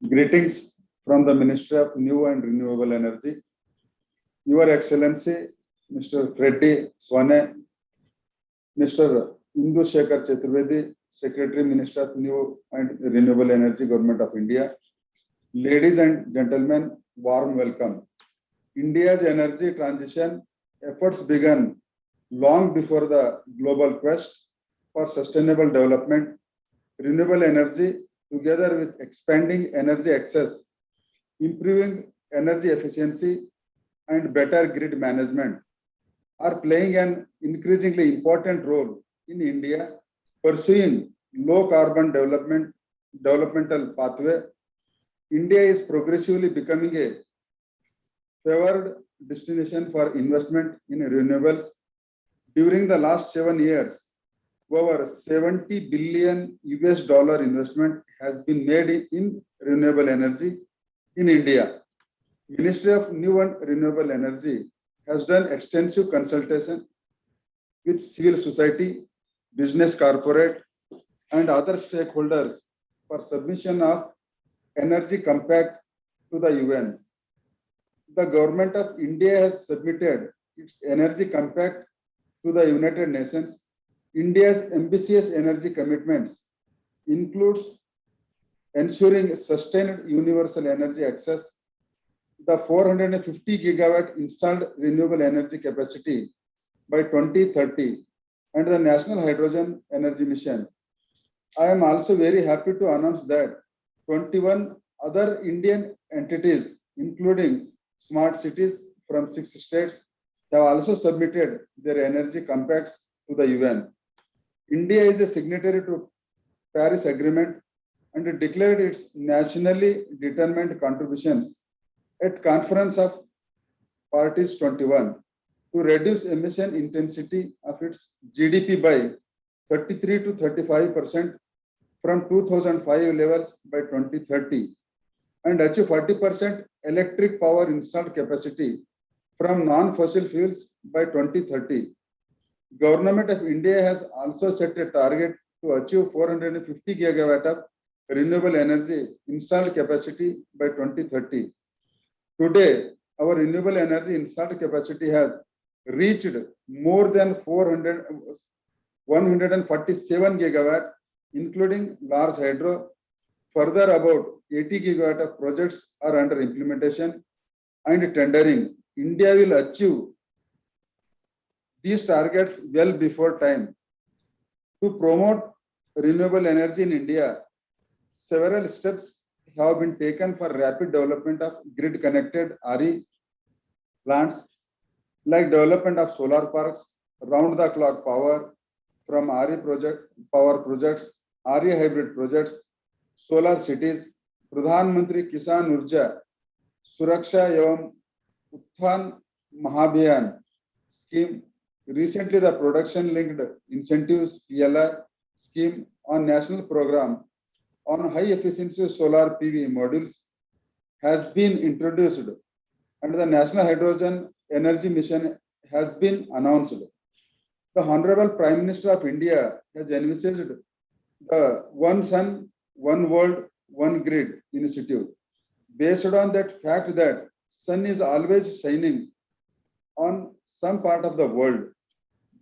Greetings from the Ministry of New and Renewable Energy. Your Excellency, Mr. Freddy Swane, Mr. Indu Shekhar Chaturvedi, Secretary, Minister of New and Renewable Energy, Government of India. Ladies and gentlemen, warm welcome. India's energy transition efforts began long before the global quest for sustainable development. Renewable energy, together with expanding energy access, improving energy efficiency, and better grid management, are playing an increasingly important role in India pursuing low carbon developmental pathway. India is progressively becoming a favored destination for investment in renewables. During the last 7 years, over $70 billion investment has been made in renewable energy in India. Ministry of New and Renewable Energy has done extensive consultation with civil society, business corporate, and other stakeholders for submission of Energy Compact to the UN. The Government of India has submitted its Energy Compact to the United Nations. India's ambitious energy commitments includes ensuring sustained universal energy access, the 450 gigawatt installed renewable energy capacity by 2030, and the National Hydrogen Energy Mission. I am also very happy to announce that 21 other Indian entities, including smart cities from 6 states, have also submitted their energy compacts to the UN. India is a signatory to Paris Agreement and declared its nationally determined contributions at Conference of Parties 21 to reduce emission intensity of its GDP by 33 to 35% from 2005 levels by 2030 and achieve 40% electric power installed capacity from non-fossil fuels by 2030. Government of India has also set a target to achieve 450 gigawatt of renewable energy installed capacity by 2030. Today, our renewable energy installed capacity has reached more than 147 gigawatt, including large hydro, Further, about 80 gigawatt of projects are under implementation and tendering. India will achieve these targets well before time. To promote renewable energy in India, several steps have been taken for rapid development of grid-connected RE plants, like development of solar parks, round-the-clock power from RE power projects, RE hybrid projects, solar cities, Pradhan Mantri Kisan Urja Suraksha Evam Utthan Mahabhiyan scheme. Recently, the production-linked incentives PLI scheme on national program on high-efficiency solar PV modules has been introduced, and the National Hydrogen Energy Mission has been announced. The Honorable Prime Minister of India has envisaged the One Sun, One World, One Grid initiative. Based on that fact that sun is always shining on some part of the world,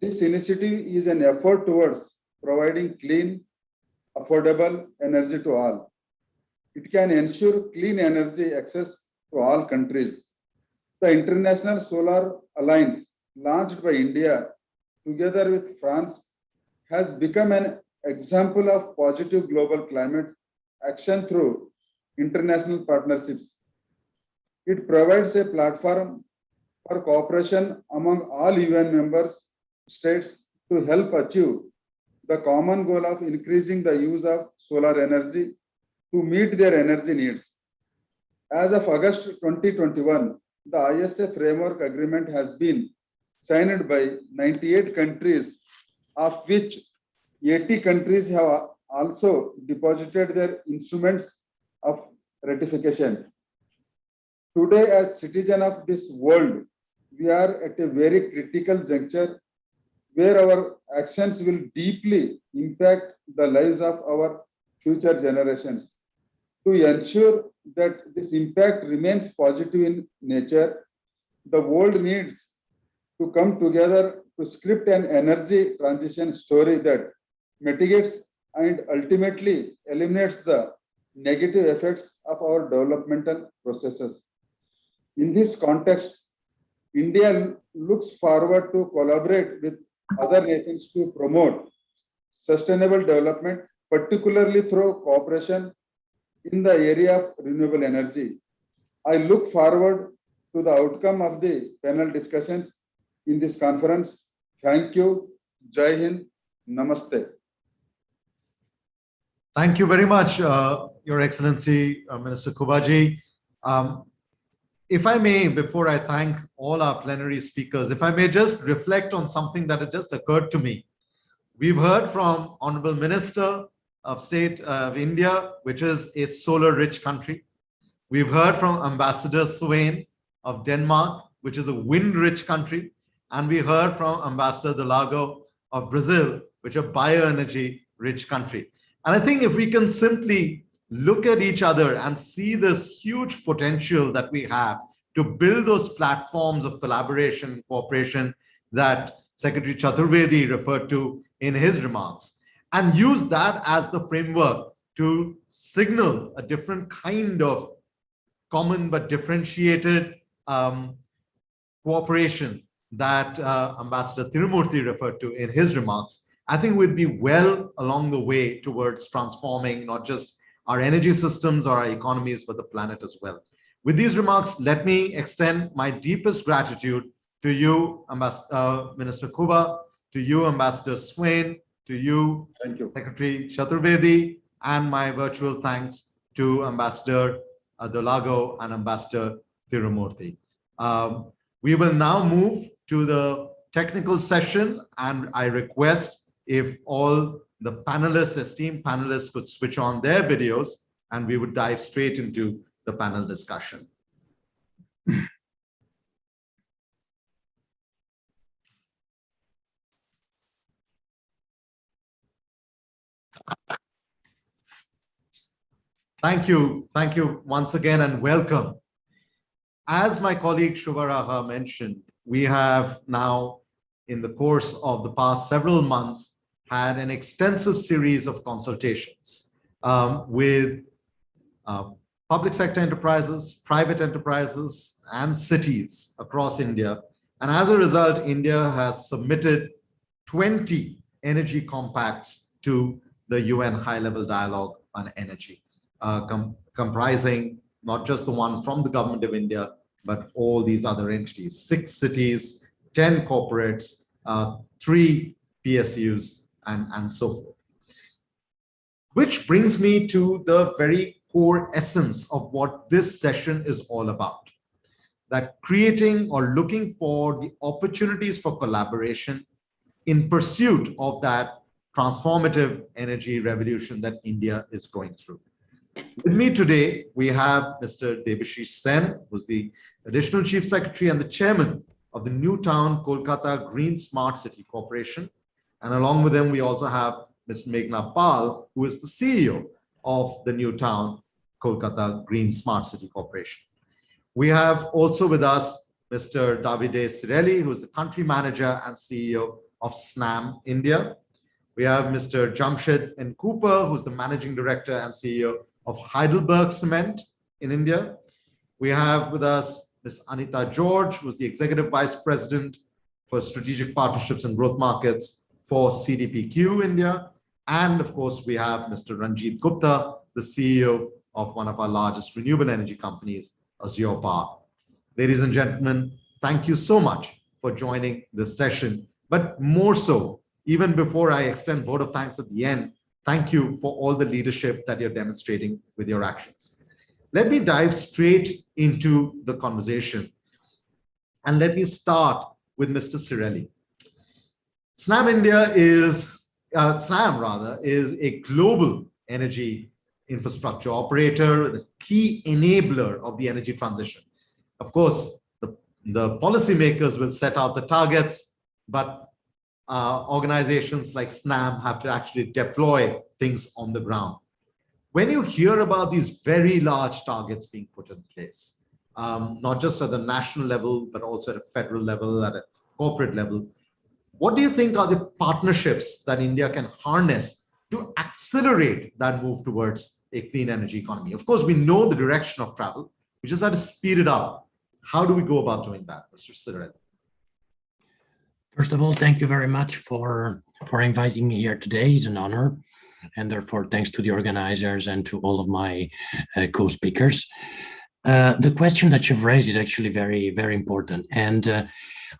this initiative is an effort towards providing clean, affordable energy to all. It can ensure clean energy access to all countries. The International Solar Alliance, launched by India together with France, has become an example of positive global climate action through international partnerships. It provides a platform for cooperation among all UN members states to help achieve the common goal of increasing the use of solar energy to meet their energy needs. As of August 2021, the ISA Framework Agreement has been signed by 98 countries, of which 80 countries have also deposited their instruments of ratification. Today, as citizens of this world, we are at a very critical juncture where our actions will deeply impact the lives of our future generations. To ensure that this impact remains positive in nature, the world needs to come together to script an energy transition story that mitigates and ultimately eliminates the negative effects of our developmental processes. In this context, India looks forward to collaborate with other nations to promote sustainable development, particularly through cooperation in the area of renewable energy. I look forward to the outcome of the panel discussions in this conference. Thank you. Jai Hind. Namaste. Thank you very much, Your Excellency, Minister Kubaji. If I may, before I thank all our plenary speakers, if I may just reflect on something that had just occurred to me. We've heard from Honorable Minister of State of India, which is a solar-rich country. We've heard from Ambassador Swain of Denmark, which is a wind-rich country. And we heard from Ambassador Delago of Brazil, which is a bioenergy-rich country. And I think if we can simply look at each other and see this huge potential that we have to build those platforms of collaboration, cooperation that Secretary Chaturvedi referred to in his remarks, and use that as the framework to signal a different kind of common but differentiated cooperation that Ambassador Tirumurti referred to in his remarks, I think we'd be well along the way towards transforming not just our energy systems or our economies, but the planet as well. With these remarks, let me extend my deepest gratitude to you, Minister Kuba, to you, Ambassador Swain, to you, Thank you, Secretary Chaturvedi, and my virtual thanks to Ambassador Delago and Ambassador Tirumurti. We will now move to the technical session, and I request if all the panelists, esteemed panelists, could switch on their videos, and we would dive straight into the panel discussion. Thank you once again, and welcome. As my colleague Shubharaha mentioned, we have now, in the course of the past several months, had an extensive series of consultations with public sector enterprises, private enterprises, and cities across India. And as a result, India has submitted 20 energy compacts to the UN High-Level Dialogue on Energy, comprising not just the one from the government of India, but all these other entities, 6 cities, 10 corporates, 3 PSUs, and so forth. Which brings me to the very core essence of what this session is all about. That creating or looking for the opportunities for collaboration in pursuit of that transformative energy revolution that India is going through. With me today, we have Mr. Debashish Sen, who's the Additional Chief Secretary and the Chairman of the Newtown Kolkata Green Smart City Corporation. And along with him, we also have Ms. Meghna Pal, who is the CEO of the Newtown Kolkata Green Smart City Corporation. We have also with us Mr. Davide Cirelli, who is the Country Manager and CEO of SNAM India. We have Mr. Jamshed N. Cooper, who's the Managing Director and CEO of Heidelberg Cement in India. We have with us Ms. Anita George, who's the Executive Vice President for Strategic Partnerships and Growth Markets for CDPQ India. And of course, we have Mr. Ranjit Gupta, the CEO of one of our largest renewable energy companies, Azure Power. Ladies and gentlemen, thank you so much for joining this session. But more so, even before I extend vote of thanks at the end, thank you for all the leadership that you're demonstrating with your actions. Let me dive straight into the conversation. And let me start with Mr. Cirelli. SNAM India is, SNAM is a global energy infrastructure operator, the key enabler of the energy transition. Of course, the policymakers will set out the targets, but organizations like SNAM have to actually deploy things on the ground. When you hear about these very large targets being put in place, not just at the national level, but also at a federal level, at a corporate level, what do you think are the partnerships that India can harness to accelerate that move towards a clean energy economy? Of course, we know the direction of travel. We just have to speed it up. How do we go about doing that, Mr. Cirelli? First of all, thank you very much for inviting me here today. It's an honor. And therefore, thanks to the organizers and to all of my co-speakers. The question that you've raised is actually very, very important. And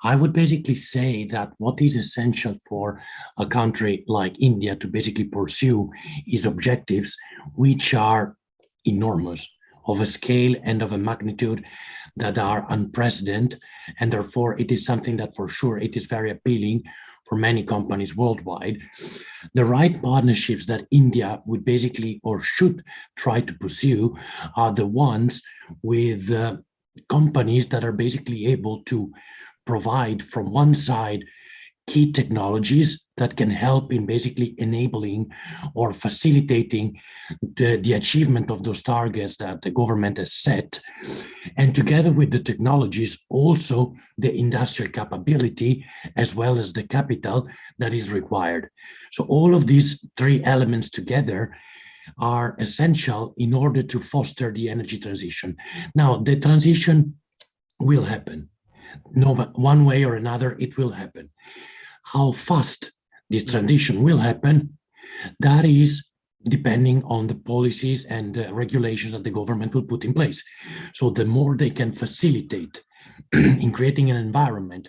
I would basically say that what is essential for a country like India to basically pursue is objectives which are enormous, of a scale and of a magnitude that are unprecedented. And therefore, it is something that for sure it is very appealing for many companies worldwide. The right partnerships that India would basically or should try to pursue are the ones with companies that are basically able to provide from one side key technologies that can help in basically enabling or facilitating the achievement of those targets that the government has set. And together with the technologies, also the industrial capability, as well as the capital that is required. So all of these 3 elements together are essential in order to foster the energy transition. Now, the transition will happen. No, but one way or another, it will happen. How fast this transition will happen, that is depending on the policies and regulations that the government will put in place. So the more they can facilitate in creating an environment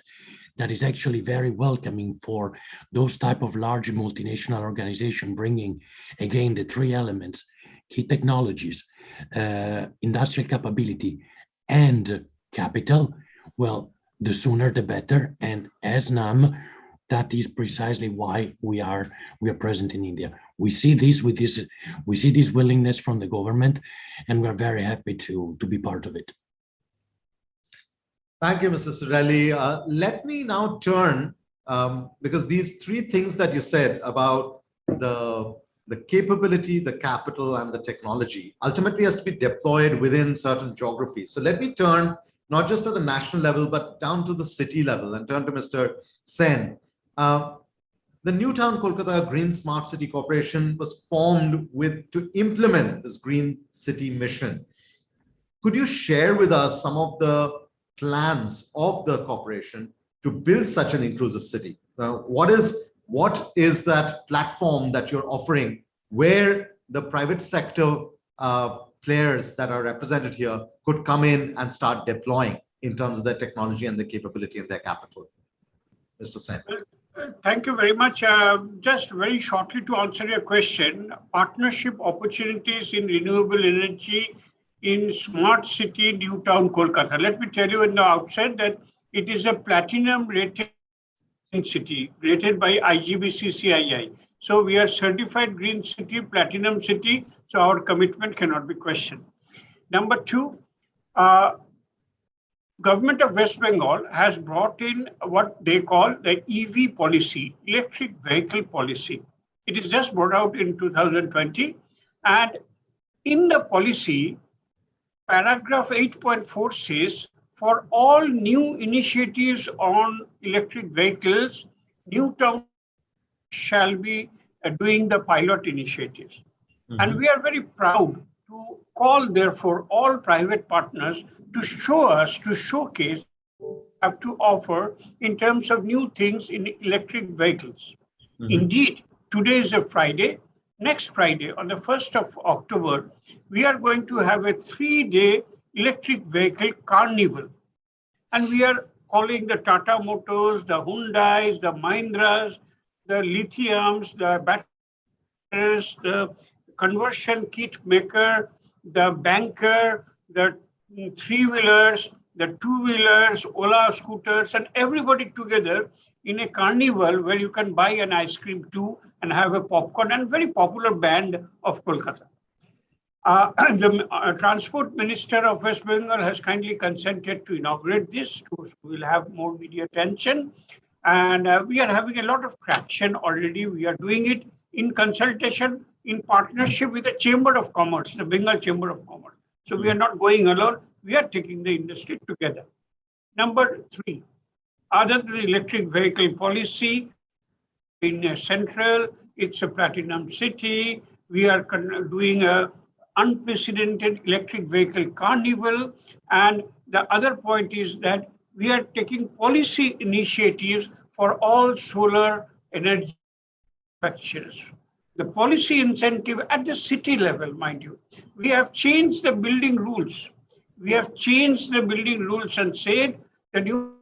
that is actually very welcoming for those type of large multinational organizations, bringing again the 3 elements, key technologies, industrial capability, and capital, well, the sooner the better. And as NAM, that is precisely why we are present in India. We see this willingness from the government, and we're very happy to be part of it. Thank you, Mr. Cirelli. Let me now turn, because these 3 things that you said about the capability, the capital, and the technology ultimately has to be deployed within certain geographies. So let me turn not just at the national level, but down to the city level and turn to Mr. Sen. the New Town Kolkata Green Smart City Corporation was formed to implement this Green City mission. Could you share with us some of the plans of the corporation to build such an inclusive city? What is that platform that you're offering where the private sector players that are represented here could come in and start deploying in terms of their technology and the capability and their capital? Mr. Sen. Thank you very much. Just very shortly to answer your question, partnership opportunities in renewable energy in Smart City New Town Kolkata. Let me tell you in the outset that it is a platinum rated city rated by IGBC CII. So we are certified green city, platinum city. So our commitment cannot be questioned. Number two, Government of West Bengal has brought in what they call the EV policy, electric vehicle policy. It is just brought out in 2020. And in the policy, paragraph 8.4 says, for all new initiatives on electric vehicles, New Town shall be doing the pilot initiatives. Mm-hmm. And we are very proud to call, therefore, all private partners to showcase have to offer in terms of new things in electric vehicles. Mm-hmm. Indeed, today is a Friday. Next Friday, on the 1st of October, we are going to have a 3-day electric vehicle carnival. And we are calling the Tata Motors, the Hyundais, the Mahindras, the lithiums, the batteries, the conversion kit maker, the banker, the three-wheelers, the two-wheelers, Ola scooters, and everybody together in a carnival where you can buy an ice cream too and have a popcorn, and very popular band of Kolkata. The Transport Minister of West Bengal has kindly consented to inaugurate this. We'll have more media attention. And we are having a lot of traction already. We are doing it in consultation, in partnership with the Chamber of Commerce, the Bengal Chamber of Commerce. So we are not going alone. We are taking the industry together. Number 3, other than the electric vehicle policy, in Central, it's a platinum city. We are doing a unprecedented electric vehicle carnival. And the other point is that we are taking policy initiatives for all solar energy manufacturers. The policy incentive at the city level, mind you, we have changed the building rules. We have changed the building rules and said that you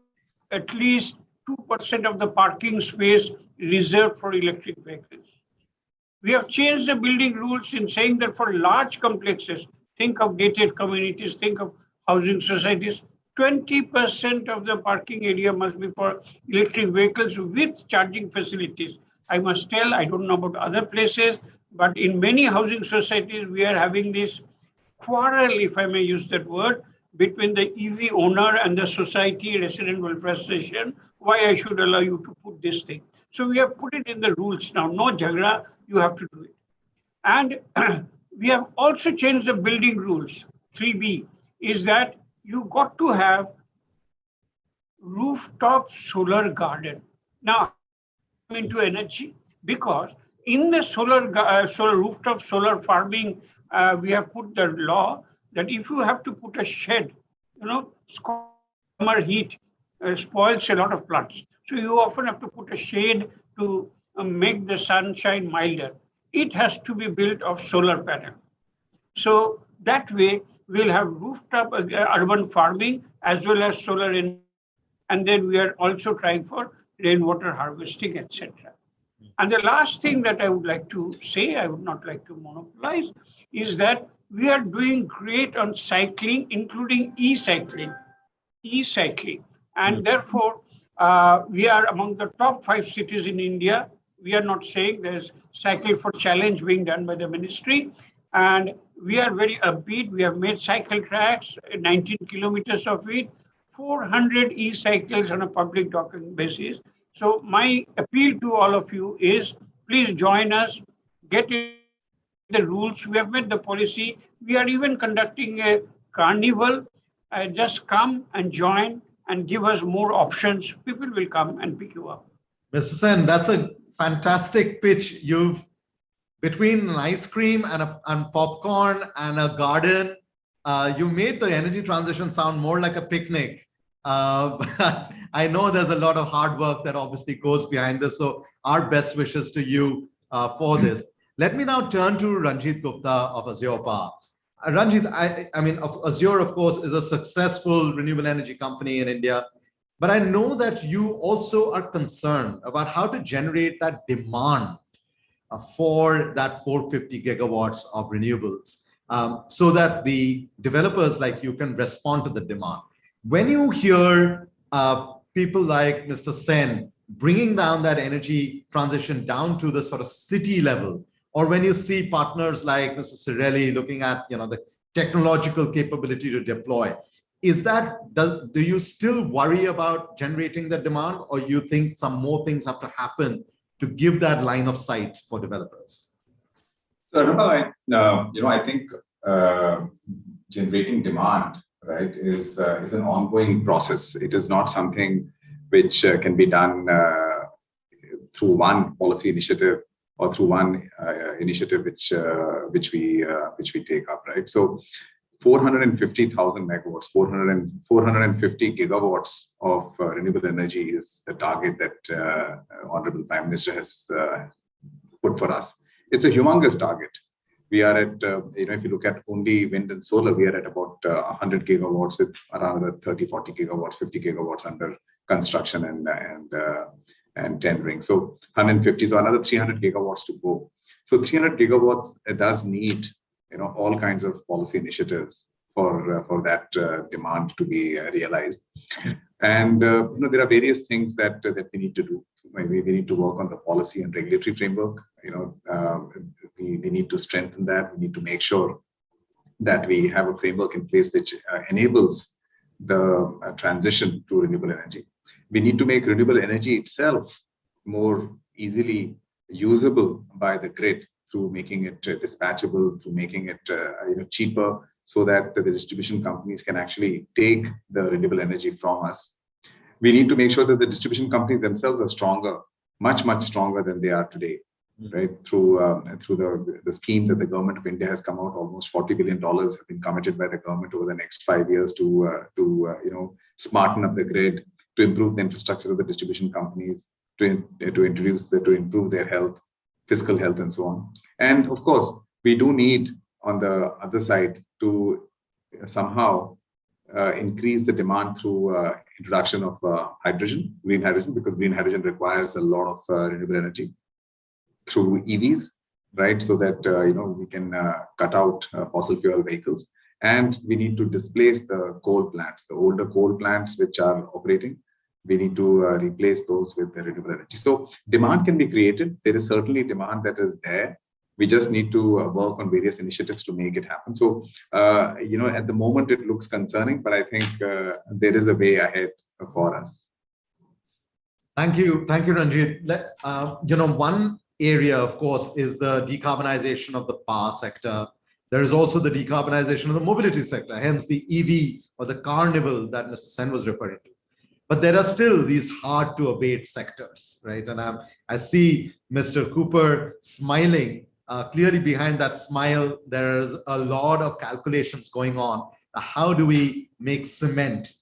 at least 2% of the parking space reserved for electric vehicles. We have changed the building rules in saying that for large complexes, think of gated communities, think of housing societies, 20% of the parking area must be for electric vehicles with charging facilities. I must tell, I don't know about other places, but in many housing societies, we are having this quarrel, if I may use that word, between the EV owner and the society resident welfare association, why I should allow you to put this thing. So we have put it in the rules now, no jhagra, you have to do it. And we have also changed the building rules. 3B is that you got to have rooftop solar garden. Now, into energy, because in the solar rooftop solar farming, we have put the law that if you have to put a shed, summer heat spoils a lot of plants. So you often have to put a shade to make the sunshine milder. It has to be built of solar panel. So that way we'll have rooftop urban farming as well as solar energy. And then we are also trying for rainwater harvesting, etc. And the last thing that I would like to say, I would not like to monopolize, is that we are doing great on cycling, including e-cycling. And therefore, we are among the top 5 cities in India. We are not saying there's Cycle for Challenge being done by the ministry. And we are very upbeat. We have made cycle tracks, 19 kilometers of it, 400 e-cycles on a public docking basis. So my appeal to all of you is, please join us, get in the rules. We have made the policy. We are even conducting a carnival. Just come and join and give us more options. People will come and pick you up. Mr. Sen, that's a fantastic pitch. Between an ice cream and popcorn and a garden, you made the energy transition sound more like a picnic. But I know there's a lot of hard work that obviously goes behind this. So our best wishes to you for this. Let me now turn to Ranjit Gupta of Azure Power. Ranjit, I mean, Azure, of course, is a successful renewable energy company in India. But I know that you also are concerned about how to generate that demand for that 450 gigawatts of renewables, so that the developers like you can respond to the demand. When you hear people like Mr. Sen bringing down that energy transition down to the sort of city level, or when you see partners like Mr. Cirelli looking at the technological capability to deploy, do you still worry about generating the demand, or you think some more things have to happen to give that line of sight for developers? So I think generating demand, right, is an ongoing process. It is not something which can be done through one policy initiative or through one initiative which we take up, right? So 450,000 megawatts, 450 gigawatts of renewable energy is the target that Honorable Prime Minister has put for us. It's a humongous target. We are at, if you look at only wind and solar, we are at about 100 gigawatts with around 30, 40 gigawatts, 50 gigawatts under construction and tendering. So 150, so another 300 gigawatts to go. So 300 gigawatts does need all kinds of policy initiatives for that demand to be realized. And there are various things that we need to do. We need to work on the policy and regulatory framework. We need to strengthen that. We need to make sure that we have a framework in place which enables the transition to renewable energy. We need to make renewable energy itself more easily usable by the grid, through making it dispatchable, through making it cheaper, so that the distribution companies can actually take the renewable energy from us. We need to make sure that the distribution companies themselves are stronger, much, much stronger than they are today, right? Through the scheme that the government of India has come out, almost $40 billion have been committed by the government over the next 5 years to smarten up the grid, to improve the infrastructure of the distribution companies, to improve their health, fiscal health, and so on. And of course, we do need on the other side to somehow increase the demand through introduction of hydrogen, green hydrogen, because green hydrogen requires a lot of renewable energy through EVs, right? So that we can cut out fossil fuel vehicles, and we need to displace the coal plants, the older coal plants which are operating. We need to replace those with the renewable energy. So demand can be created. There is certainly demand that is there. We just need to work on various initiatives to make it happen. So, at the moment it looks concerning, but I think there is a way ahead for us. Thank you, Ranjit. One area, of course, is the decarbonization of the power sector. There is also the decarbonization of the mobility sector, hence the EV or the carnival that Mr. Sen was referring to. But there are still these hard to abate sectors, right? And I see Mr. Cooper smiling. Clearly behind that smile, there's a lot of calculations going on. How do we make cement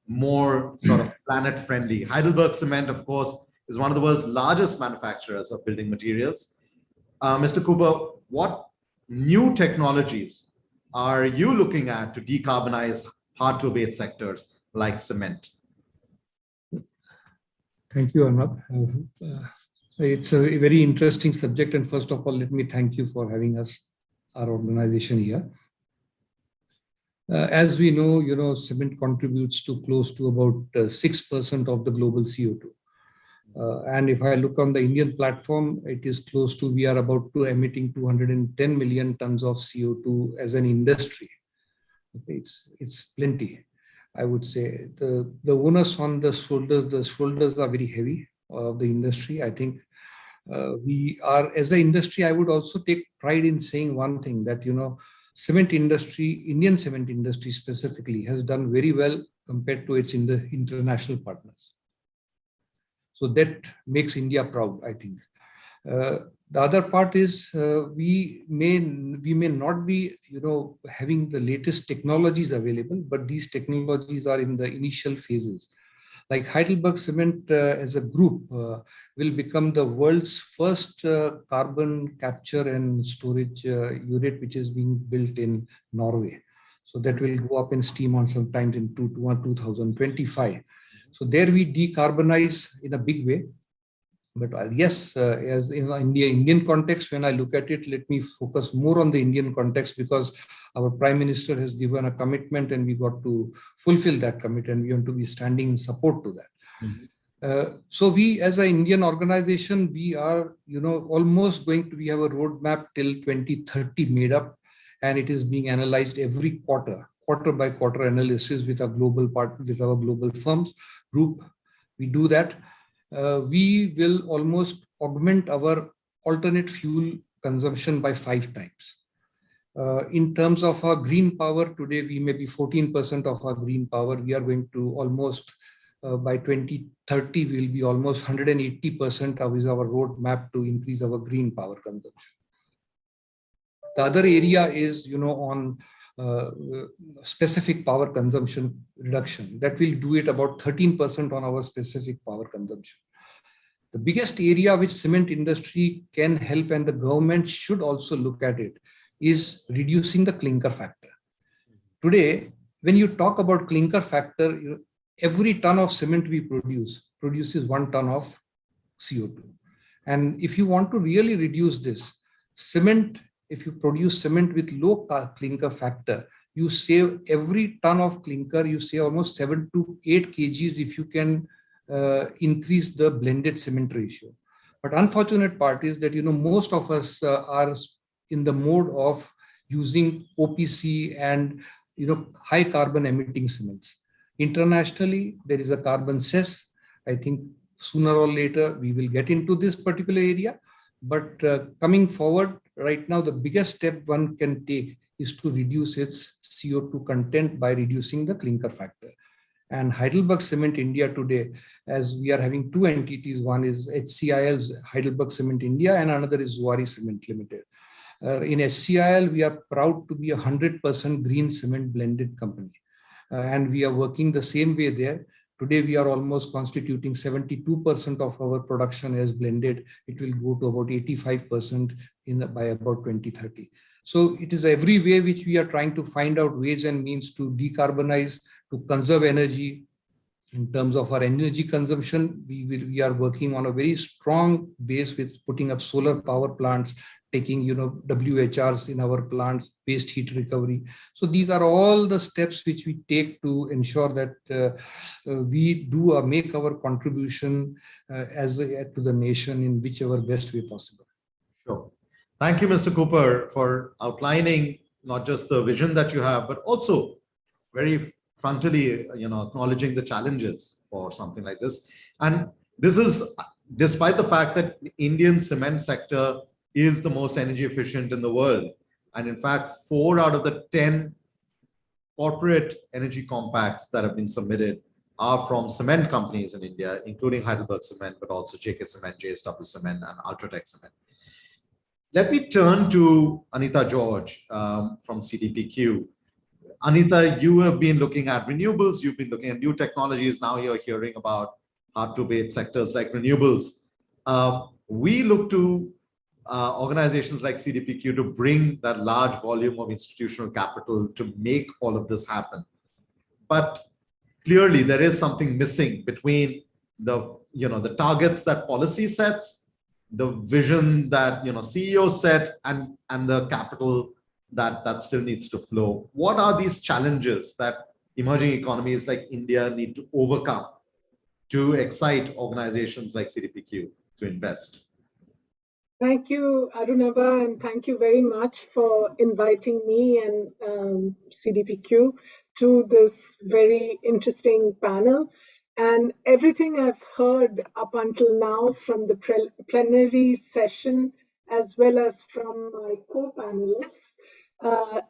more sort of planet friendly? Heidelberg Cement, of course, is one of the world's largest manufacturers of building materials. Mr. Cooper, what new technologies are you looking at to decarbonize hard to abate sectors like cement? Thank you, Arnab. It's a very interesting subject, and first of all, let me thank you for having our organization here. As we know, cement contributes to close to about 6% of the global CO2. And if I look on the Indian platform, it is close to, we are about to emitting 210 million tons of CO2 as an industry. Okay, it's plenty. I would say the onus on the shoulders are very heavy of the industry. I think we are, as an industry, I would also take pride in saying one thing, that cement industry, Indian cement industry specifically, has done very well compared to its international partners. So that makes India proud, I think. The other part is we may not be, having the latest technologies available, but these technologies are in the initial phases. Like Heidelberg Cement as a group will become the world's first carbon capture and storage unit, which is being built in Norway. So that will go up in steam on sometime in 2025. So there we decarbonize in a big way. But yes, as in the Indian context, when I look at it, let me focus more on the Indian context, because our Prime Minister has given a commitment and we got to fulfill that commitment. We want to be standing in support to that. So we, as an Indian organization, we are, almost going to, we have a roadmap till 2030 made up, and it is being analyzed every quarter by quarter analysis with our global with our global firms group. We do that. We will almost augment our alternate fuel consumption by 5 times. In terms of our green power, today we may be 14% of our green power. We are going to almost, by 2030, we'll be almost 180% of is our roadmap to increase our green power consumption. The other area is, on specific power consumption reduction. That will do it about 13% on our specific power consumption. The biggest area which cement industry can help, and the government should also look at it, is reducing the clinker factor. Today, when you talk about clinker factor, every ton of cement we produces 1 ton of CO2. And if you want to really reduce this, cement, if you produce cement with low clinker factor, you save every ton of clinker, you save almost 7 to 8 kgs if you can increase the blended cement ratio. But unfortunate part is that, most of us are in the mode of using OPC and, high carbon emitting cements. Internationally, there is a carbon cess. I think sooner or later we will get into this particular area. But coming forward, right now, the biggest step one can take is to reduce its CO2 content by reducing the clinker factor. And Heidelberg Cement India today, as we are having 2 entities, one is HCIL's Heidelberg Cement India and another is Zuari Cement Limited. In HCIL, we are proud to be 100% green cement blended company. And we are working the same way there. Today, we are almost constituting 72% of our production as blended. It will go to about 85% by about 2030. So it is every way which we are trying to find out ways and means to decarbonize, to conserve energy. In terms of our energy consumption, we are working on a very strong base with putting up solar power plants, taking WHRs in our plants, waste heat recovery. So these are all the steps which we take to ensure that we do make our contribution to the nation in whichever best way possible. Sure. Thank you, Mr. Cooper, for outlining not just the vision that you have, but also very frontally, acknowledging the challenges for something like this. And this is despite the fact that the Indian cement sector is the most energy efficient in the world. And in fact, 4 out of the 10 corporate energy compacts that have been submitted are from cement companies in India, including Heidelberg Cement, but also JK Cement, JSW Cement, and Ultratech Cement. Let me turn to Anita George from CDPQ. Anita, you have been looking at renewables, you've been looking at new technologies, now you're hearing about hard-to-abate sectors like renewables. We look to organizations like CDPQ to bring that large volume of institutional capital to make all of this happen. But clearly there is something missing between the targets that policy sets, the vision that CEOs set, and the capital that still needs to flow. What are these challenges that emerging economies like India need to overcome to excite organizations like CDPQ to invest? Thank you, Arunabha, and thank you very much for inviting me and CDPQ to this very interesting panel. And everything I've heard up until now from the plenary session, as well as from my co-panelists,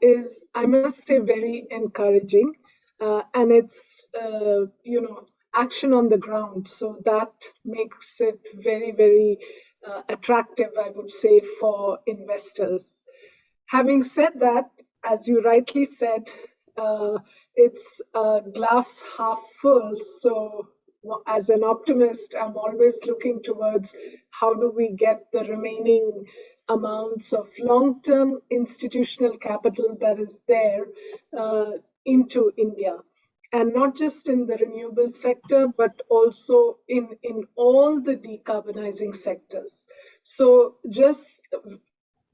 is, I must say, very encouraging. And it's, action on the ground. So that makes it very, very attractive, I would say, for investors. Having said that, as you rightly said, it's glass half full. So as an optimist, I'm always looking towards how do we get the remaining amounts of long-term institutional capital that is there into India. And not just in the renewable sector, but also in all the decarbonizing sectors. So just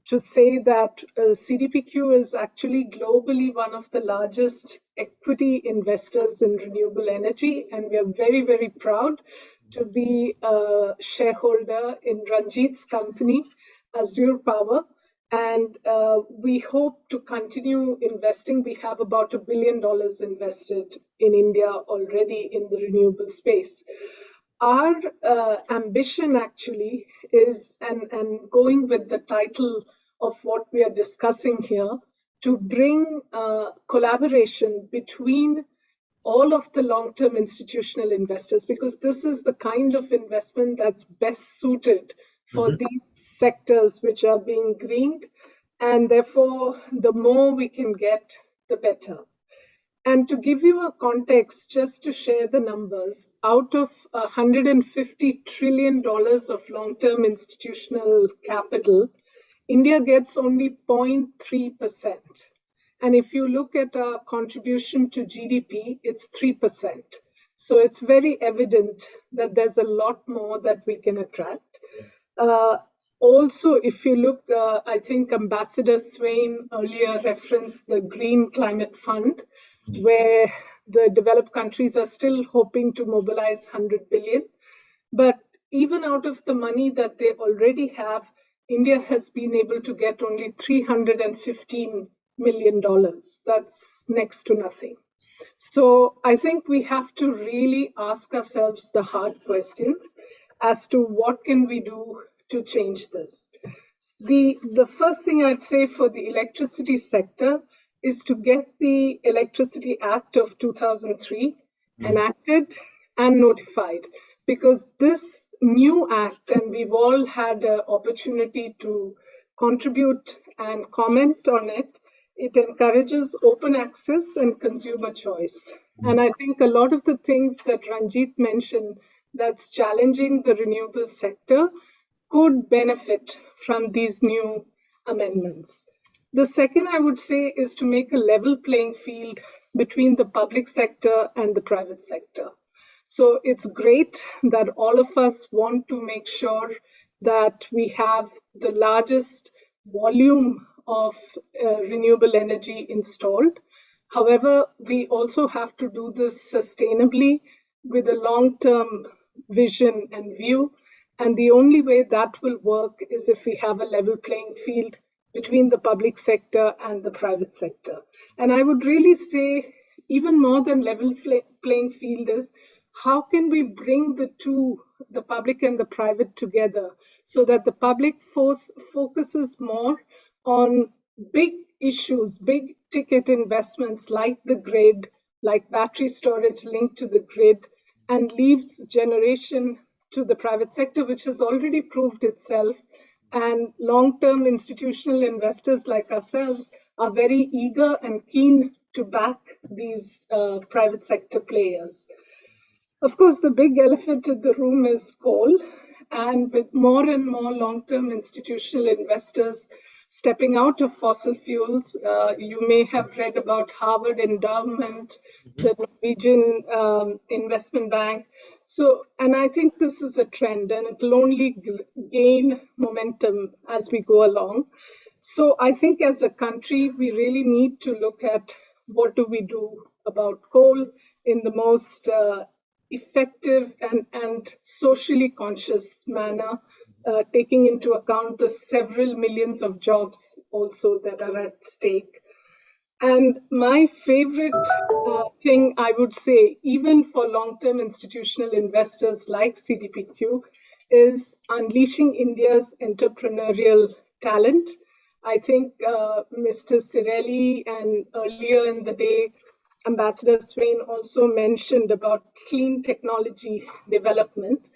to say that CDPQ is actually globally one of the largest equity investors in renewable energy, and we are very, very proud to be a shareholder in Ranjit's company, Azure Power, and we hope to continue investing. We have about $1 billion invested in India already in the renewable space. Our ambition actually is, and going with the title of what we are discussing here, to bring collaboration between all of the long-term institutional investors, because this is the kind of investment that's best suited for these sectors which are being greened, and therefore the more we can get, the better. And to give you a context, just to share the numbers, out of $150 trillion of long-term institutional capital, India gets only 0.3%. And if you look at our contribution to GDP, it's 3%. So it's very evident that there's a lot more that we can attract. Also, if you look, I think Ambassador Swain earlier referenced the Green Climate Fund, where the developed countries are still hoping to mobilize 100 billion. But even out of the money that they already have, India has been able to get only $315 million. That's next to nothing. So I think we have to really ask ourselves the hard questions as to what can we do to change this. The first thing I'd say for the electricity sector is to get the Electricity Act of 2003 enacted and notified, because this new act, and we've all had an opportunity to contribute and comment on it, it encourages open access and consumer choice. And I think a lot of the things that Ranjit mentioned that's challenging the renewable sector could benefit from these new amendments. The second I would say is to make a level playing field between the public sector and the private sector. So it's great that all of us want to make sure that we have the largest volume of renewable energy installed. However, we also have to do this sustainably with a long-term vision and view. And the only way that will work is if we have a level playing field between the public sector and the private sector. And I would really say, even more than level playing field is, how can we bring the two, the public and the private, together so that the public focuses more on big issues, big ticket investments like the grid, like battery storage linked to the grid, and leaves generation to the private sector, which has already proved itself. And long-term institutional investors like ourselves are very eager and keen to back these private sector players. Of course, the big elephant in the room is coal. And with more and more long-term institutional investors stepping out of fossil fuels, you may have read about Harvard Endowment, the Norwegian Investment Bank. So, and I think this is a trend, and it will only gain momentum as we go along. So I think as a country, we really need to look at what do we do about coal in the most effective and socially conscious manner, taking into account the several millions of jobs also that are at stake. And my favorite thing I would say, even for long-term institutional investors like CDPQ, is unleashing India's entrepreneurial talent. I think Mr. Cirelli and earlier in the day, Ambassador Swain also mentioned about clean technology development.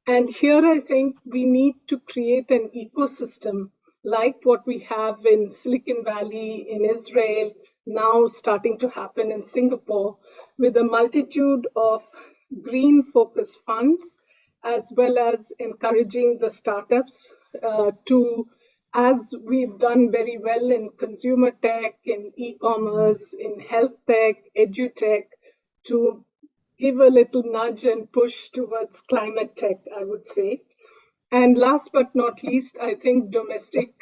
And here I think we need to create an ecosystem like what we have in Silicon Valley, in Israel, now starting to happen in Singapore, with a multitude of green focus funds, as well as encouraging the startups to, as we've done very well in consumer tech, in e-commerce, in health tech, edutech, to give a little nudge and push towards climate tech, I would say. And last but not least, I think domestic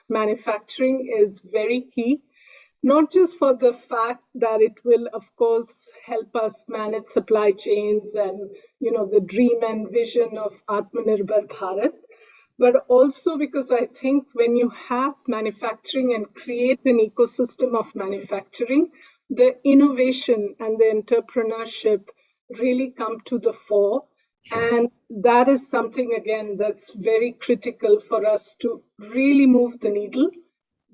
manufacturing is very key, not just for the fact that it will, of course, help us manage supply chains and, the dream and vision of Atmanirbhar Bharat, but also because I think when you have manufacturing and create an ecosystem of manufacturing, the innovation and the entrepreneurship really come to the fore. Sure. And that is something, again, that's very critical for us to really move the needle,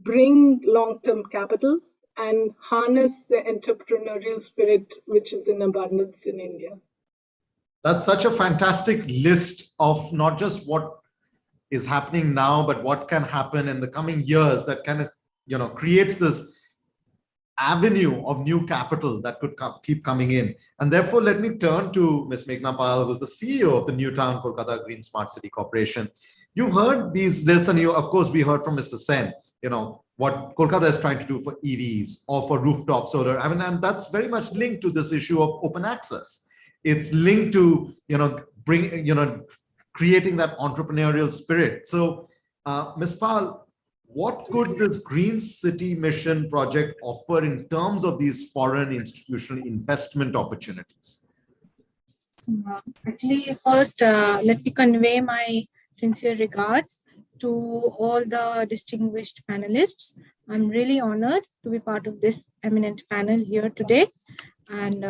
bring long-term capital, and harness the entrepreneurial spirit, which is in abundance in India. That's such a fantastic list of not just what is happening now, but what can happen in the coming years that kind of, creates this avenue of new capital that could keep coming in. And therefore, let me turn to Ms. Meghna Pal, who's the CEO of the Newtown Kolkata Green Smart City Corporation. You heard this, and of course, we heard from Mr. Sen, what Kolkata is trying to do for EVs or for rooftop solar. And that's very much linked to this issue of open access. It's linked to, creating that entrepreneurial spirit. So, Ms. Pal, what could this Green City Mission project offer in terms of these foreign institutional investment opportunities? Actually, first, let me convey my sincere regards to all the distinguished panelists. I'm really honored to be part of this eminent panel here today. And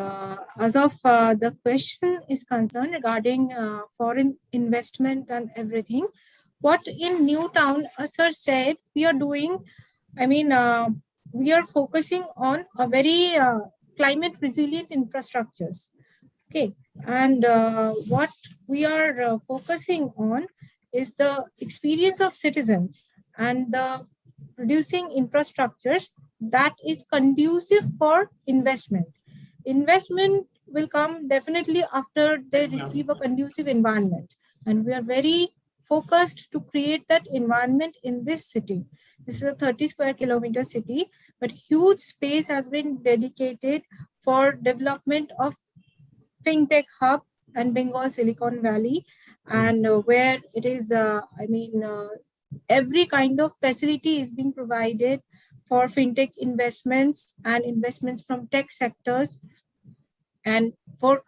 as of the question is concerned regarding foreign investment and everything, what in Newtown, sir said, we are doing, we are focusing on a very climate resilient infrastructures. Okay. And what we are focusing on is the experience of citizens and the producing infrastructures that is conducive for investment. Investment will come definitely after they receive a conducive environment. And we are very focused to create that environment in this city. This is a 30 square kilometer city, but huge space has been dedicated for development of fintech hub and Bengal Silicon Valley, and where it is, every kind of facility is being provided for fintech investments and investments from tech sectors. And for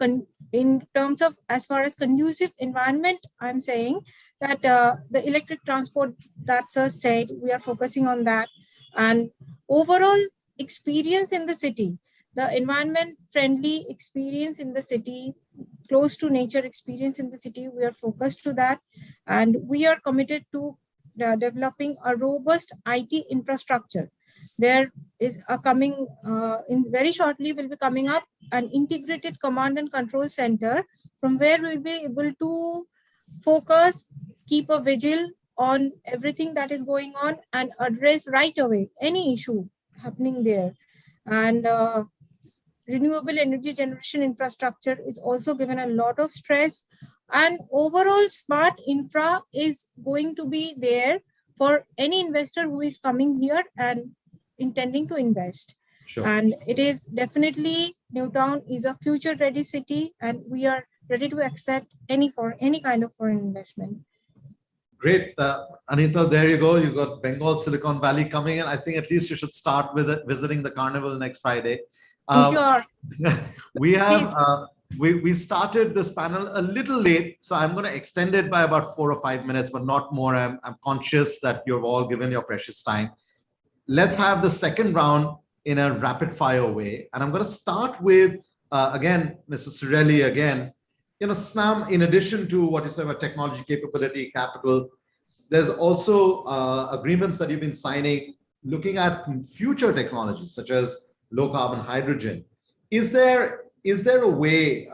in terms of as far as conducive environment, I'm saying that the electric transport that sir said, we are focusing on that. And overall experience in the city, the environment friendly experience in the city, close to nature experience in the city, we are focused to that. And we are committed to developing a robust IT infrastructure. There is a coming, in very shortly will be coming up an integrated command and control center from where we'll be able to focus, keep a vigil on everything that is going on and address right away any issue happening there. And renewable energy generation infrastructure is also given a lot of stress, and overall smart infra is going to be there for any investor who is coming here and intending to invest. Sure. And it is definitely, Newtown is a future ready city, and we are ready to accept any kind of foreign investment. Great. Anita, there you go. You've got Bengal Silicon Valley coming in. I think at least you should start with it, visiting the carnival next Friday. Sure. We have we started this panel a little late, so I'm going to extend it by about 4 or 5 minutes, but not more. I'm conscious that you've all given your precious time. Let's have the second round in a rapid fire way. And I'm going to start with, again, Mr. Cirelli again. Snam, in addition to what you said about technology capability, capital, there's also agreements that you've been signing, looking at future technologies, such as low carbon hydrogen. is there a way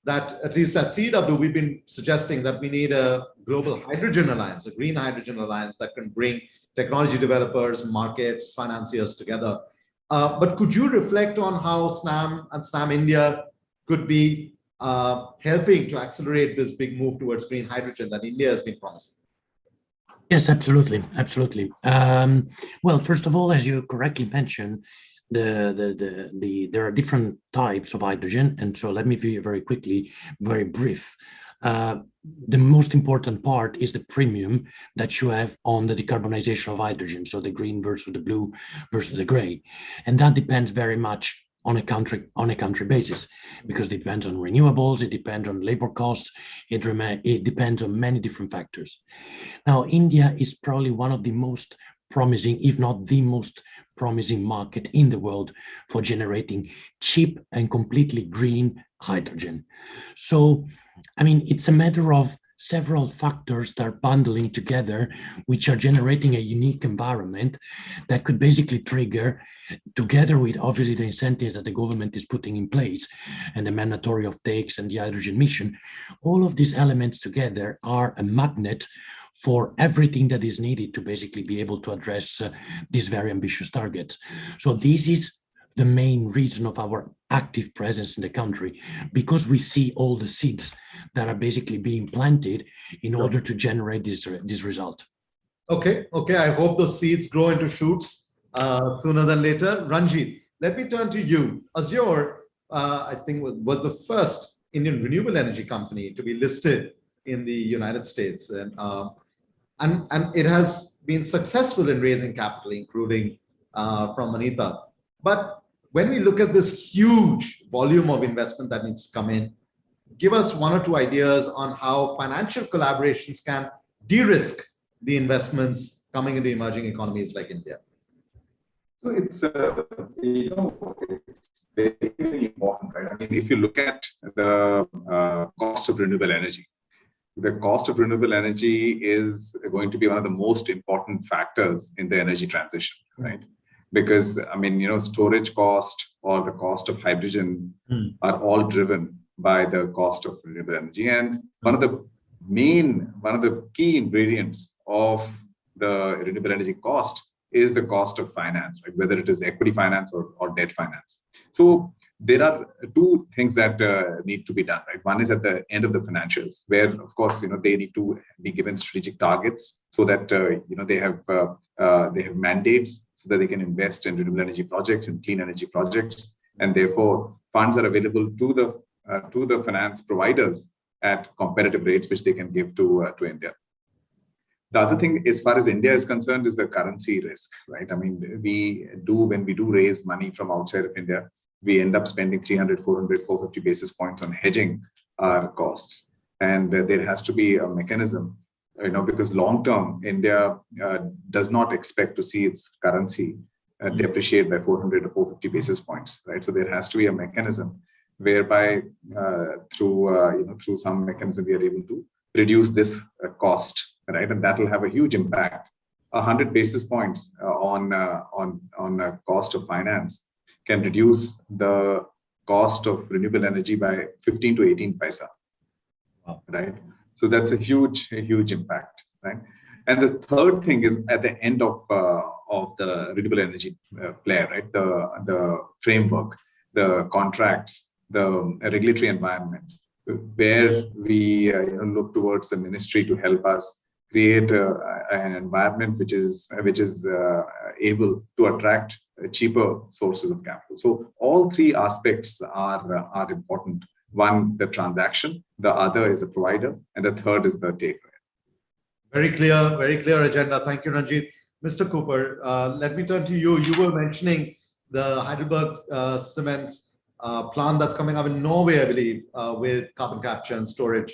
that, at least at CEEW, we've been suggesting that we need a global hydrogen alliance, a green hydrogen alliance that can bring technology developers, markets, financiers together. But could you reflect on how SNAM and SNAM India could be helping to accelerate this big move towards green hydrogen that India has been promising? Yes, absolutely, absolutely. Well, first of all, as you correctly mentioned, there are different types of hydrogen, and so let me be very quickly, very brief. The most important part is the premium that you have on the decarbonization of hydrogen, so the green versus the blue versus the gray, and that depends very much on a country basis, because it depends on renewables, it depends on labor costs, it depends on many different factors. Now, India is probably one of the most promising, if not the most promising market in the world for generating cheap and completely green hydrogen. So, I mean, it's a matter of several factors that are bundling together, which are generating a unique environment that could basically trigger, together with obviously the incentives that the government is putting in place and the mandatory offtakes and the hydrogen mission, all of these elements together are a magnet for everything that is needed to basically be able to address these very ambitious targets. So this is the main reason of our active presence in the country, because we see all the seeds that are basically being planted in order to generate this result. Okay, I hope those seeds grow into shoots sooner than later. Ranjit, let me turn to you. Azure, I think, was the first Indian renewable energy company to be listed in the United States, and it has been successful in raising capital, including from Manita. But when we look at this huge volume of investment that needs to come in, give us one or two ideas on how financial collaborations can de-risk the investments coming into emerging economies like India. So it's it's very, very important, right? I mean, if you look at the cost of renewable energy, the cost of renewable energy is going to be one of the most important factors in the energy transition, right? Because, I mean, storage cost or the cost of hydrogen are all driven by the cost of renewable energy. And one of the key ingredients of the renewable energy cost is the cost of finance, right? Whether it is equity finance or debt finance. So there are two things that need to be done, right? One is at the end of the financials, where, of course, they need to be given strategic targets so that they have mandates so that they can invest in renewable energy projects and clean energy projects, and therefore funds are available to the finance providers at competitive rates, which they can give to India. The other thing, as far as India is concerned, is the currency risk, right? I mean, when we do raise money from outside of India, we end up spending 300, 400, 450 basis points on hedging our costs. And there has to be a mechanism, because long-term, India does not expect to see its currency depreciate by 400 or 450 basis points, right? So there has to be a mechanism whereby through some mechanism, we are able to reduce this cost, right? And that will have a huge impact. 100 basis points on cost of finance can reduce the cost of renewable energy by 15 to 18 paisa, right? So that's a huge impact, right? And the third thing is at the end of the renewable energy player, right? The framework, the contracts, the regulatory environment, where we look towards the ministry to help us create an environment which is able to attract cheaper sources of capital. So all three aspects are important. One, the transaction, the other is the provider, and the third is the taker. Very clear agenda. Thank you, Ranjit. Mr. Cooper, let me turn to you. You were mentioning the Heidelberg cement plant that's coming up in Norway, I believe, with carbon capture and storage.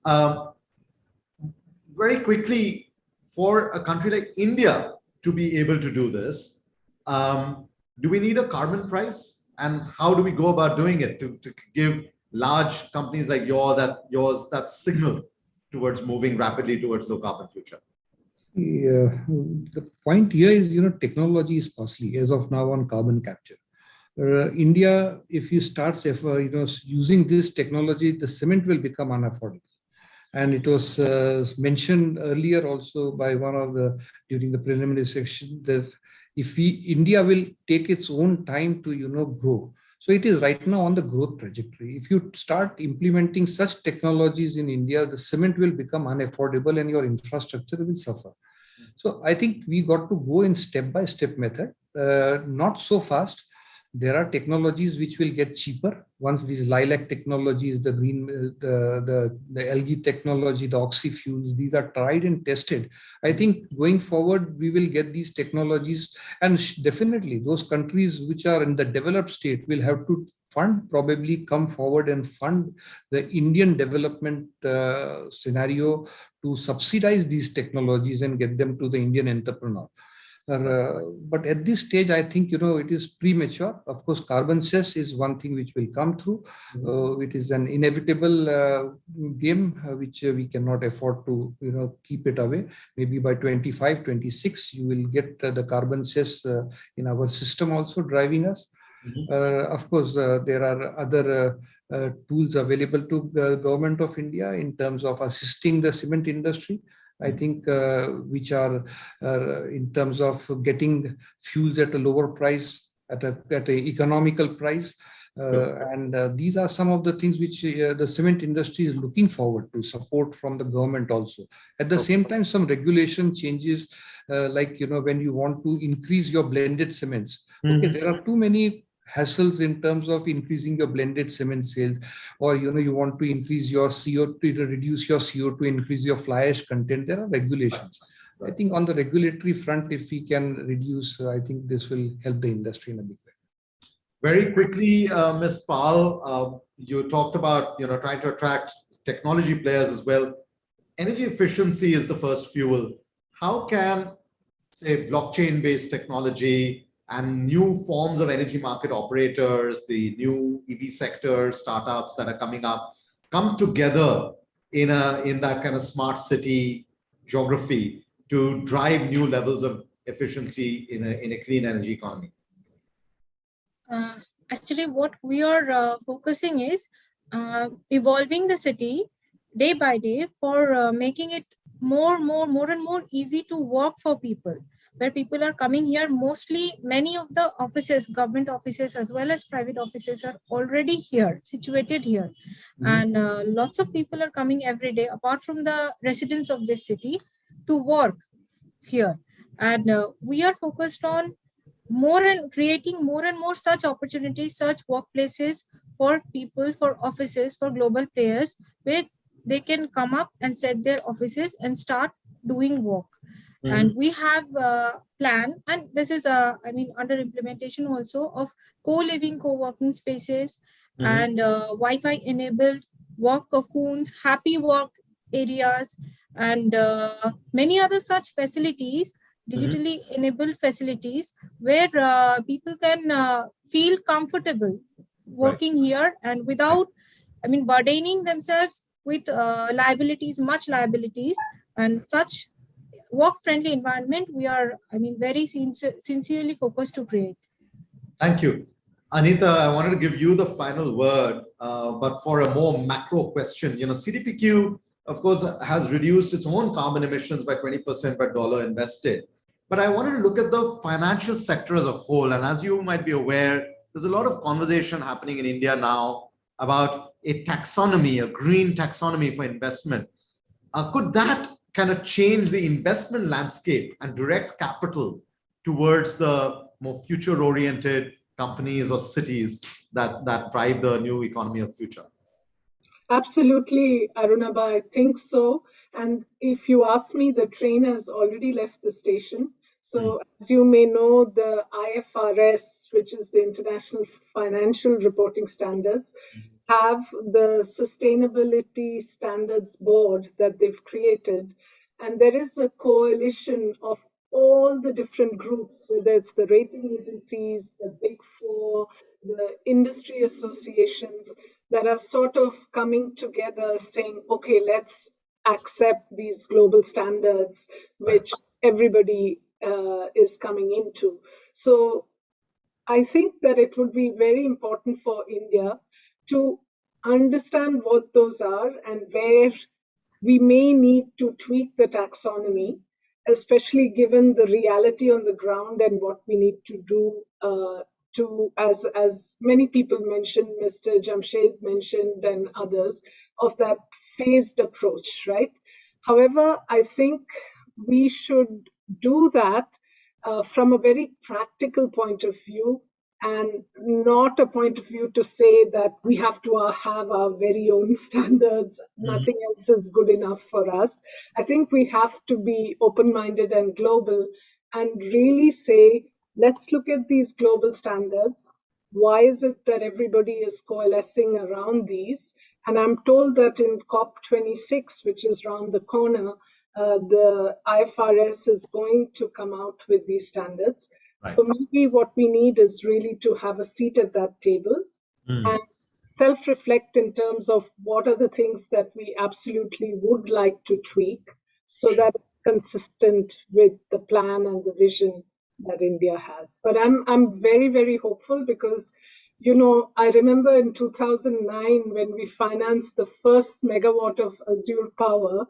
Very quickly, for a country like India to be able to do this, do we need a carbon price? And how do we go about doing it to give large companies like yours that signal towards moving rapidly towards low carbon future? The point here is, technology is costly as of now on carbon capture. India, if you start using this technology, the cement will become unaffordable. And it was mentioned earlier also by during the preliminary section that if India will take its own time to grow. So it is right now on the growth trajectory. If you start implementing such technologies in India, the cement will become unaffordable and your infrastructure will suffer. So I think we got to go in step-by-step method, not so fast. There are technologies which will get cheaper once these lilac technologies, the green, the algae technology, the oxyfuels, these are tried and tested. I think going forward, we will get these technologies, and definitely those countries which are in the developed state will have to probably come forward and fund the Indian development scenario to subsidize these technologies and get them to the Indian entrepreneur. But at this stage, I think, it is premature. Of course, carbon cess is one thing which will come through. It is an inevitable game which we cannot afford to, keep it away. Maybe by 25, 26, you will get the carbon cess in our system also driving us. Of course, there are other tools available to the government of India in terms of assisting the cement industry. I think which are in terms of getting fuels at a lower price, at an economical price. And these are some of the things which the cement industry is looking forward to support from the government also. At the same time, some regulation changes, like, when you want to increase your blended cements. Okay, there are too many hassles in terms of increasing your blended cement sales, or you want to increase your CO2, to reduce your CO2, increase your fly ash content. There are regulations. I think on the regulatory front, if we can reduce, I think this will help the industry in a big way. Very quickly, Ms. Pal, you talked about trying to attract technology players as well. Energy efficiency is the first fuel. How can, say, blockchain-based technology and new forms of energy market operators, the new EV sector startups that are coming up, come together in that kind of smart city geography to drive new levels of efficiency in a clean energy economy? Actually, what we are focusing is evolving the city day by day for making it more and more easy to work for people. Where people are coming here, mostly many of the offices, government offices as well as private offices are already here, situated here. And lots of people are coming every day, apart from the residents of this city, to work here. And we are focused on creating more and more such opportunities, such workplaces for people, for offices, for global players, where they can come up and set their offices and start doing work. And we have a plan, and this is under implementation also, of co-living, co-working spaces and Wi-Fi enabled work cocoons, happy work areas, and many other such facilities, digitally enabled facilities, where people can feel comfortable working here and without, burdening themselves with much liabilities, and such work-friendly environment we are, very sincerely focused to create. Thank you. Anita, I wanted to give you the final word, but for a more macro question. CDPQ, of course, has reduced its own carbon emissions by 20% per dollar invested. But I wanted to look at the financial sector as a whole. And as you might be aware, there's a lot of conversation happening in India now about a taxonomy, a green taxonomy for investment. Could that kind of change the investment landscape and direct capital towards the more future-oriented companies or cities that drive the new economy of future? Absolutely, Arunabha, I think so. And if you ask me, the train has already left the station. So as you may know, the IFRS, which is the International Financial Reporting Standards, have the Sustainability Standards Board that they've created. And there is a coalition of all the different groups, whether it's the rating agencies, the Big Four, the industry associations, that are sort of coming together saying, okay, let's accept these global standards, which everybody is coming into. So I think that it would be very important for India to understand what those are and where we may need to tweak the taxonomy, especially given the reality on the ground and what we need to do as many people mentioned, Mr. Jamshed mentioned and others, of that phased approach, right? However, I think we should do that from a very practical point of view and not a point of view to say that we have to have our very own standards. Nothing else is good enough for us. I think we have to be open-minded and global and really say, let's look at these global standards. Why is it that everybody is coalescing around these? And I'm told that in COP26, which is around the corner, the IFRS is going to come out with these standards. Right. So maybe what we need is really to have a seat at that table and self-reflect in terms of what are the things that we absolutely would like to tweak so that it's consistent with the plan and the vision that India has. But I'm very, very hopeful because, you know, I remember in 2009 when we financed the first megawatt of Azure power,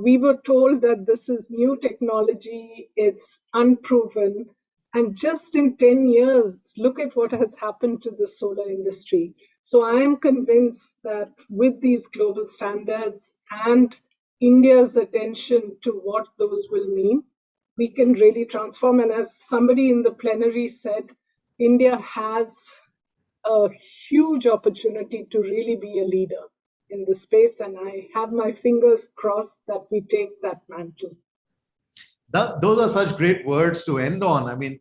we were told that this is new technology, it's unproven. And just in 10 years, look at what has happened to the solar industry. So I am convinced that with these global standards and India's attention to what those will mean, we can really transform. And as somebody in the plenary said, India has a huge opportunity to really be a leader in the space. And I have my fingers crossed that we take that mantle. Those are such great words to end on. I mean,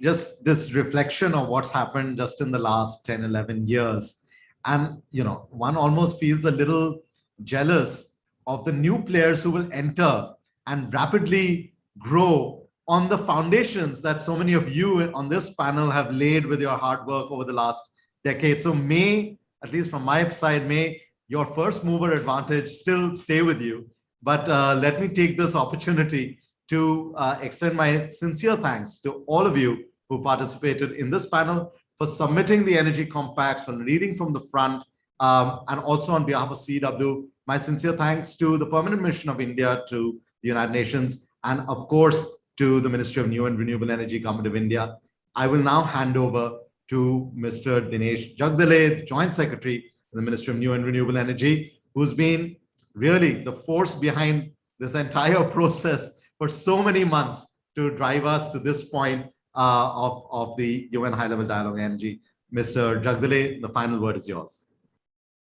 just this reflection of what's happened just in the last 10, 11 years. And, you know, one almost feels a little jealous of the new players who will enter and rapidly grow on the foundations that so many of you on this panel have laid with your hard work over the last decade. So may, at least from my side, may your first mover advantage still stay with you. But let me take this opportunity to extend my sincere thanks to all of you who participated in this panel for submitting the energy compacts, for leading from the front, and also on behalf of CEEW, my sincere thanks to the Permanent Mission of India to the United Nations, and of course to the Ministry of New and Renewable Energy, Government of India. I will now hand over to Mr. Dinesh Jagdale, Joint Secretary of the Ministry of New and Renewable Energy, who's been really the force behind this entire process for so many months to drive us to this point of the UN High-Level Dialogue Energy. Mr. Jagdale, the final word is yours.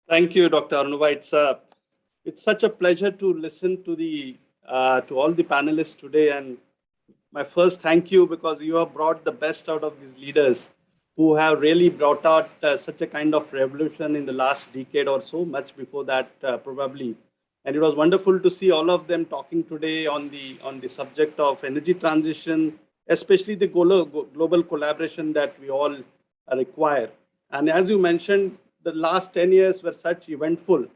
Thank you, Dr. Arunuba. It's such a pleasure to listen to all the panelists today. And my first thank you, because you have brought the best out of these leaders who have really brought out such a kind of revolution in the last decade or so, much before that probably. And it was wonderful to see all of them talking today on the subject of energy transition, especially the global collaboration that we all require. And as you mentioned, the last 10 years were such eventful.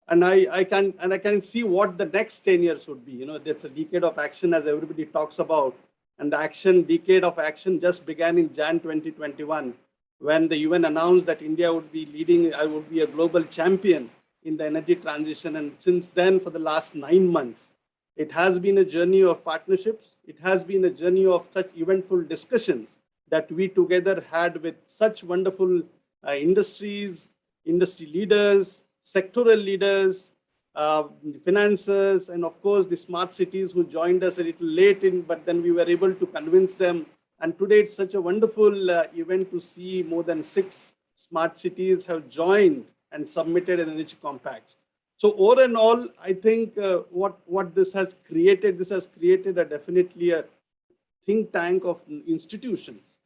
And I can see what the next 10 years would be. You know, that's a decade of action, as everybody talks about. And the decade of action just began in Jan 2021, when the UN announced that India would be leading, would be a global champion in the energy transition. And since then, for the last 9 months, it has been a journey of partnerships. It has been a journey of such eventful discussions that we together had with such wonderful industries, industry leaders, sectoral leaders, financiers, and of course the smart cities who joined us a little late in, but then we were able to convince them. And today it's such a wonderful event to see more than 6 smart cities have joined and submitted an energy compact. So all in all, I think what this has created definitely a think tank of institutions,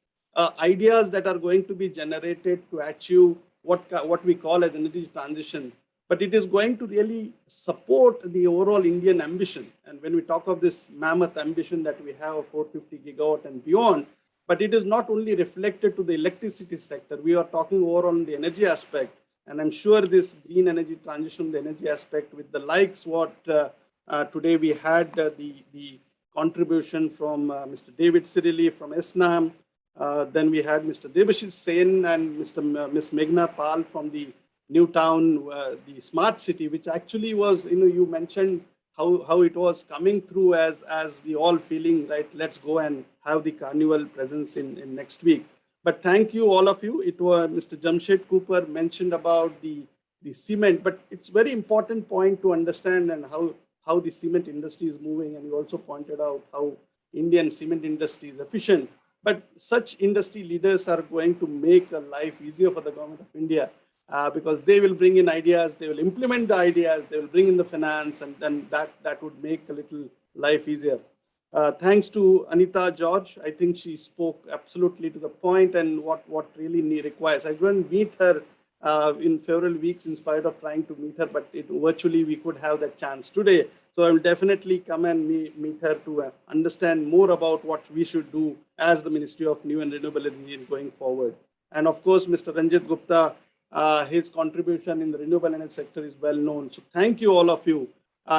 ideas that are going to be generated to achieve what we call as energy transition. But it is going to really support the overall Indian ambition. And when we talk of this mammoth ambition that we have of 450 gigawatt and beyond, but it is not only reflected to the electricity sector. We are talking over on the energy aspect. And I'm sure this green energy transition, the energy aspect with the likes what today we had the contribution from Mr. David Cirilli from SNAM, Then we had Mr. Debashish Sen and Ms. Meghna Pal from the Newtown, the smart city, which actually was, you mentioned how it was coming through as we all feeling, right, let's go and have the carnival presence in next week. But thank you, all of you. It was Mr. Jamshed Cooper mentioned about the cement, but it's very important point to understand and how the cement industry is moving. And you also pointed out how Indian cement industry is efficient. But such industry leaders are going to make life easier for the government of India because they will bring in ideas, they will implement the ideas, they will bring in the finance, and then that would make a little life easier. Thanks to Anita George. I think she spoke absolutely to the point and what really requires. I couldn't meet her in several weeks in spite of trying to meet her, but virtually we could have that chance today. So I will definitely come and meet her to understand more about what we should do as the Ministry of New and Renewable Energy going forward. And of course, Mr. Ranjit Gupta, his contribution in the renewable energy sector is well known. So thank you, all of you.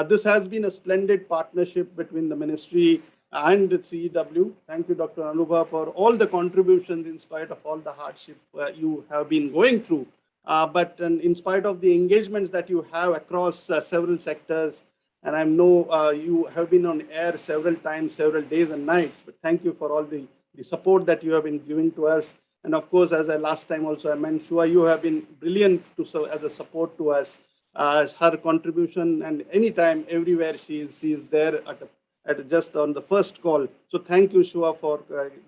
This has been a splendid partnership between the ministry and the CEW. Thank you, Dr. Anubha, for all the contributions in spite of all the hardship you have been going through. But in spite of the engagements that you have across several sectors, and I know you have been on air several times, several days and nights, but thank you for all the support that you have been giving to us. And of course, as I last time also I mentioned, Shua, you have been brilliant as a support to us. Her contribution, and anytime, everywhere she is there at just on the first call. So thank you, Shua, for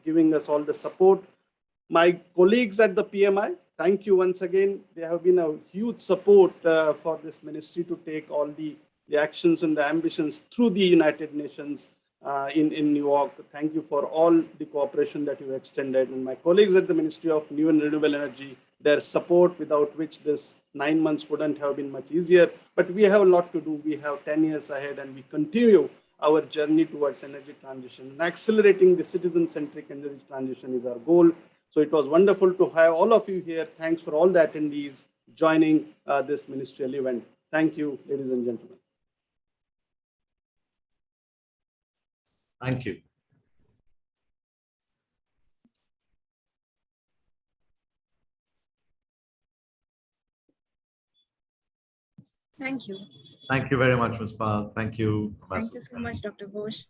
giving us all the support. My colleagues at the PMI, thank you once again. They have been a huge support for this ministry to take all the actions and the ambitions through the United Nations in New York. Thank you for all the cooperation that you extended. And my colleagues at the Ministry of New and Renewable Energy, their support, without which this 9 months wouldn't have been much easier. But we have a lot to do. We have 10 years ahead, and we continue our journey towards energy transition. And accelerating the citizen-centric energy transition is our goal. So it was wonderful to have all of you here. Thanks for all the attendees joining this ministerial event. Thank you, ladies and gentlemen. Thank you. Thank you. Thank you very much, Ms. Pal. Thank you, Thank you so much, Dr. Ghosh.